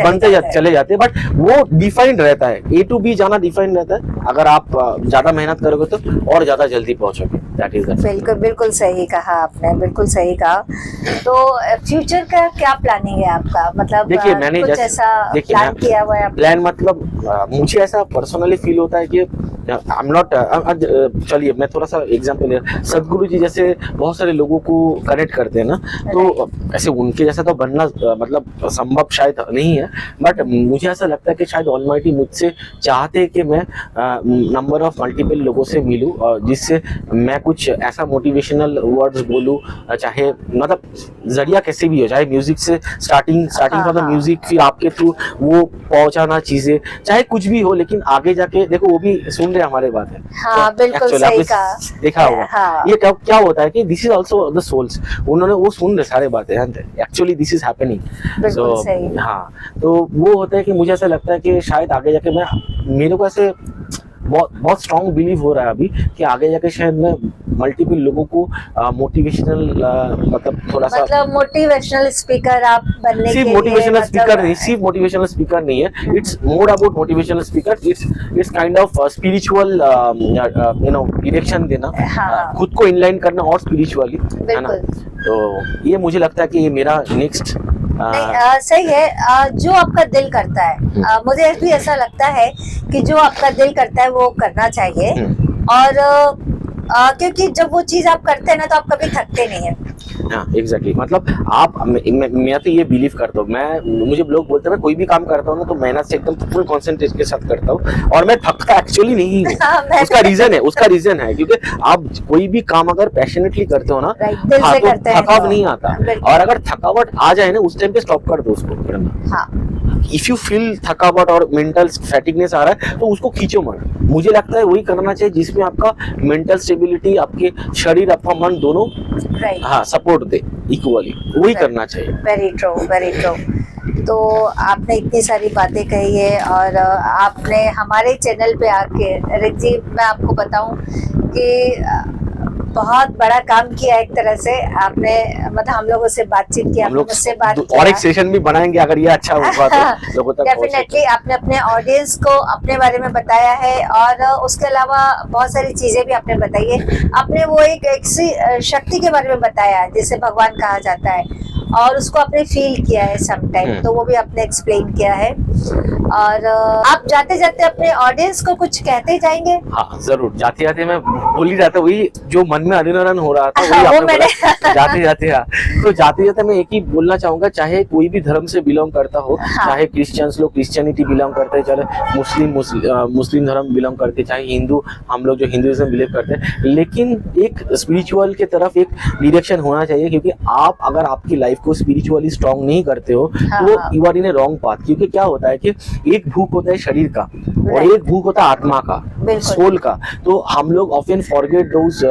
चले जाते हैं, बट वो डिफाइंड रहता है, A to B जाना डिफाइंड रहता है। अगर आप ज्यादा मेहनत करोगे तो और ज्यादा जल्दी पहुंचोगे, दैट इज दैट। बिल्कुल बिल्कुल सही कहा आपने, बिल्कुल सही कहा। तो फ्यूचर का क्या प्लानिंग है आपका, मतलब देखिए मैंने कुछ जैसे ऐसा देखिए प्लान किया हुआ है आपने? प्लान मतलब मुझे ऐसा पर्सनली फील होता है कि आई एम नॉट, चलिए मैं थोड़ा सा एग्जांपल, सदगुरु जी जैसे बहुत सारे लोगों को कनेक्ट करते हैं ना, तो ऐसे उनके जैसा तो बनना मतलब संभव शायद नहीं है, बट मुझे ऐसा लगता है कि शायद ऑलमाइटी मुझसे चाहते हैं कि मैं नंबर ऑफ मल्टीपल लोगों से मिलूं, और जिससे मैं कुछ ऐसा मोटिवेशनल वर्ड्स बोलूं, चाहे मतलब जरिया कैसे भी हो, चाहे म्यूजिक से स्टार्टिंग हाँ, मतलब हाँ। म्यूजिक, फिर आपके थ्रू वो पहुंचाना चीजें, चाहे कुछ भी हो, लेकिन आगे जाके देखो वो भी सुन रहे हमारे बात है। हाँ, तो बिल्कुल actually सही आपने कहा। देखा होगा। हाँ। ये क्या होता है कि this is also the souls, उन्होंने वो सुन रहे सारे बातें, एक्चुअली दिस इज हैपनिंग। बिल्कुल सही। हाँ, तो वो होता है कि मुझे ऐसा लगता है कि शायद आगे जाके मेरे को ऐसे बहुत स्ट्रॉन्ग बिलीव हो रहा है अभी कि आगे जाके शायद मैं मल्टीपल लोगों को मोटिवेशनल मतलब थोड़ा सा, मतलब मोटिवेशनल स्पीकर आप बनने के सिर्फ लिए, मोटिवेशनल स्पीकर मतलब नहीं, सिर्फ मोटिवेशनल स्पीकर नहीं है, it's more about motivational speaker, it's kind of spiritual you know direction देना, हाँ। खुद को इनलाइन करना और स्पिरिचुअली, है ना। बिल्कुल। तो ये मुझे लगता है कि ये मेरा नेक्स्ट नहीं, सही है। जो आपका दिल करता है, मुझे भी ऐसा लगता है कि जो आपका दिल करता है वो करना चाहिए। और क्योंकि जब वो चीज आप करते हैं ना तो आप कभी थकते नहीं है। हाँ एग्जैक्टली, मतलब आप मैं तो ये बिलीव करता हूँ, मुझे लोग बोलते हैं मैं कोई भी काम करता हूँ ना तो मेहनत से एकदम फुल कॉन्सेंट्रेशन के साथ करता हूँ, और मैं थकता एक्चुअली नहीं हूँ। उसका रीजन है क्योंकि आप कोई भी काम अगर पैशनेटली करते हो ना, दिल से तो करते हैं थकाव तो। नहीं आता, और अगर थकावट आ जाए ना उस टाइम पे स्टॉप कर दो उसको करना। हाँ। इफ यू फील थकावट और मेंटल फैटिकनेस आ रहा है तो उसको खींचो मत, मुझे लगता है वही करना चाहिए जिसमें आपका मेंटल स्टेबिलिटी, आपके शरीर, आपका मन दोनों हाँ सपोर्ट दे इक्वली, वही करना चाहिए। Very true, very true. तो आपने इतनी सारी बातें कही है, और आपने हमारे चैनल पे आके, रिक जी मैं आपको बताऊं कि बहुत बड़ा काम किया एक तरह से आपने, मतलब हम लोगों से बातचीत की, हम लोग मुझसे बात किया। और एक सेशन भी बनाएंगे अगर ये अच्छा होगा तो लोगों तक डेफिनेटली आपने अपने ऑडियंस को अपने बारे में बताया है, और उसके अलावा बहुत सारी चीजें भी आपने बताई है। आपने वो एक शक्ति के बारे में बताया जिसे भगवान कहा जाता है, और उसको आपने फील किया है समटाइम, तो वो भी आपने एक्सप्लेन किया है। और आप जाते जाते अपने ऑडियंस को कुछ कहते जाएंगे? हाँ जरूर, जाते जाते मैं भूल ही जाता, वही जो मन में अनुरण हो रहा था वही वो आपने मैंने बोला, जाते जाते। हाँ, तो जाते जाते मैं एक ही बोलना चाहूंगा, चाहे कोई भी धर्म से बिलोंग करता हो, चाहे क्रिश्चियंस लोग क्रिश्चियनिटी बिलोंग करते हैं, चाहे मुस्लिम धर्म बिलोंग करते, चाहे हिंदू हम लोग जो हिंदुइज्म बिलीव करते हैं, लेकिन एक स्पिरिचुअल के तरफ एक डायरेक्शन होना चाहिए, क्योंकि आप अगर आपकी लाइफ को स्पिरिचुअली स्ट्रांग नहीं करते हो तो you are in a wrong path. क्योंकि क्या होता है कि एक भूख होता है शरीर का और एक भूख होता है आत्मा का, सोल का। तो हम लोग ऑफन फॉरगेट दोस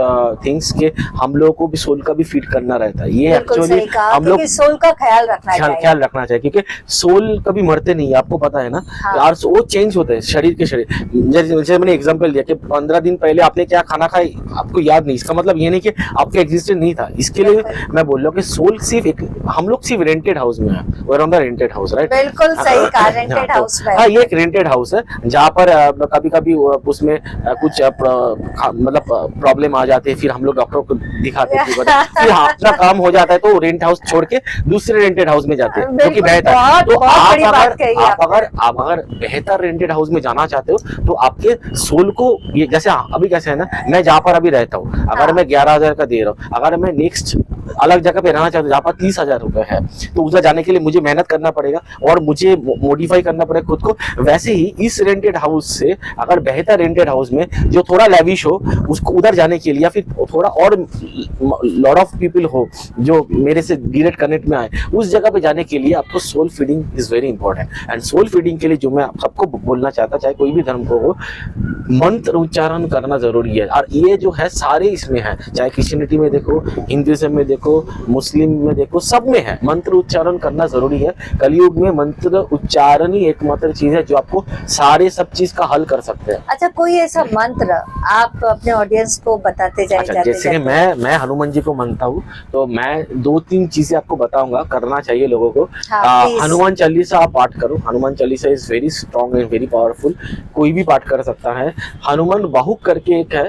थिंग्स के हम लोगों को भी सोल का भी फीड करना रहता है। ये एक्चुअली हम लोग सोल का ख्याल रखना चाहिए, क्योंकि सोल कभी मरते नहीं, आपको पता है ना। यार वो चेंज होते हैं शरीर के शरीर। जैसे मैंने एग्जांपल दिया कि 15 दिन पहले आपने क्या खाना खाई आपको याद नहीं, इसका मतलब ये नहीं कि आपका एग्जिस्टेंस नहीं था। इसके लिए मैं बोल रहा हूँ कि सोल सिर्फ हम लोग सिर्फ रेंटेड हाउस में है, we are rented house, right? बिल्कुल सही कहा, रेंटेड हाउस में। हाँ, ये एक रेंटेड हाउस है जहाँ पर कभी कभी उसमें कुछ मतलब प्रॉब्लम आ जाती है, फिर हम लोग डॉक्टर को दिखाते हैं, फिर अपना काम हो जाता है तो रेंट हाउस छोड़ के दूसरे रेंटेड हाउस में जाते हैं, जो कि बेहतर। तो आप अगर बेहतर रेंटेड हाउस में जाना चाहते हो तो आपके सोल को, ये जैसे अभी कैसे है ना, मैं जहाँ पर अभी रहता हूँ, अगर मैं 11,000 का दे रहा हूँ, अगर मैं नेक्स्ट अलग जगह पे रहना चाहते हो जहाँ पर 30,000 रुपए है, तो उधर जाने के लिए मुझे मेहनत करना पड़ेगा और मुझे मॉडिफाई करना पड़ेगा खुद को। वैसे ही इस रेंटेड हाउस से अगर बेहतर रेंटेड हाउस में जो थोड़ा लेविश हो, उसको उधर जाने के लिए, या फिर थोड़ा और लॉट ऑफ पीपल हो जो मेरे से डायरेक्ट कनेक्ट में आए, उस जगह पे जाने के लिए आपको soul feeding is very important. And soul feeding के लिए जो मैं आप सबको बोलना चाहता, चाहे कोई भी धर्म को हो, मंत्र उच्चारण करना जरूरी है। और ये जो है सारे इसमें है, चाहे क्रिश्चियनिटी में देखो, हिंदुइज्म में देखो, मुस्लिम में देखो, सब में है मंत्र उच्चारण करना जरूरी है। कलयुग में मंत्र उच्चारण ही एकमात्र चीज है जो आपको सारे सब चीज का हल कर सकते हैं। अच्छा, कोई ऐसा मंत्र आप अपने ऑडियंस को बताते जाए? अच्छा, जैसे कि मैं हनुमान जी को मानता हूँ, तो मैं 2-3 चीजें आपको बताऊंगा करना चाहिए लोगों को। हाँ, हनुमान चालीसा आप पाठ करो। Hanuman Chalisa is very strong and very powerful, कोई भी पाठ कर सकता है। हनुमान बाहुक करके एक है,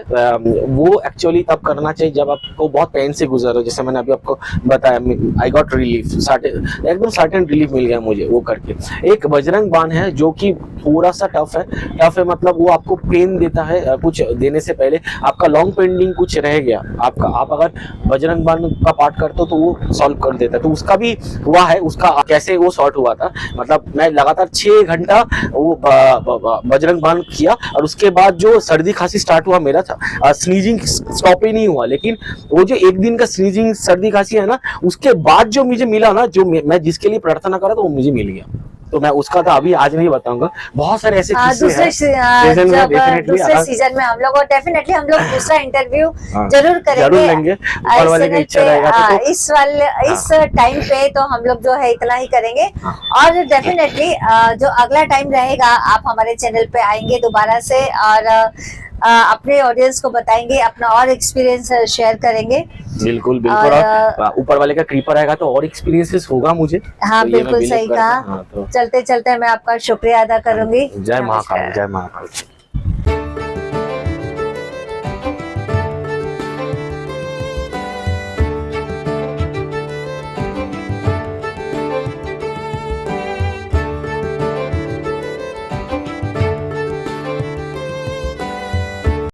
वो एक्चुअली तब करना चाहिए जब आपको बहुत पेन से गुजर हो, जैसे मैंने अभी आपको बताया, आई गॉट रिलीफ, एकदम सर्टेन रिलीफ मिल गया मुझे वो करके। एक बजरंग बाण है जो कि थोड़ा सा टफ है मतलब वो आपको पेन देता है, कुछ देने से पहले आपका लॉन्ग पेंडिंग कुछ रह गया आपका, आप अगर बजरंग बाण का पाठ करते हो तो वो सॉल्व कर देता है। तो उसका भी हुआ है, उसका कैसे वो सॉर्ट हुआ था, मतलब मैं लगातार 6 घंटा वो बजरंग बाण किया और उसके बाद जो सर्दी खांसी स्टार्ट हुआ मेरा था, स्नीजिंग स्टॉप ही नहीं हुआ, लेकिन वो जो एक दिन का स्नीजिंग सर्दी खांसी है ना, उसके बाद जो मुझे मिला ना, जो मैं जिसके लिए प्रार्थना करा था वो मुझे मिल गया। तो मैं उसका तो अभी आज नहीं बताऊंगा, बहुत सारे ऐसे किस्से हैं। दूसरे सीजन में हम लोग, और डेफिनेटली हम लोग दूसरा इंटरव्यू जरूर करेंगे, जरूर लेंगे, ऊपर वाले की इच्छा रहेगा तो। इस टाइम पे तो हम लोग जो है इतना ही करेंगे। और डेफिनेटली जो अगला टाइम रहेगा आप हमारे चैनल पे आएंगे दोबारा से, और अपने ऑडियंस को बताएंगे, अपना और एक्सपीरियंस शेयर करेंगे। बिल्कुल बिल्कुल, और ऊपर वाले का कृपा रहेगा तो और एक्सपीरियंसेस होगा मुझे। हाँ, तो बिल्कुल सही कहा। तो चलते चलते मैं आपका शुक्रिया अदा करूंगी। जय महाकाल, जय महाकाल।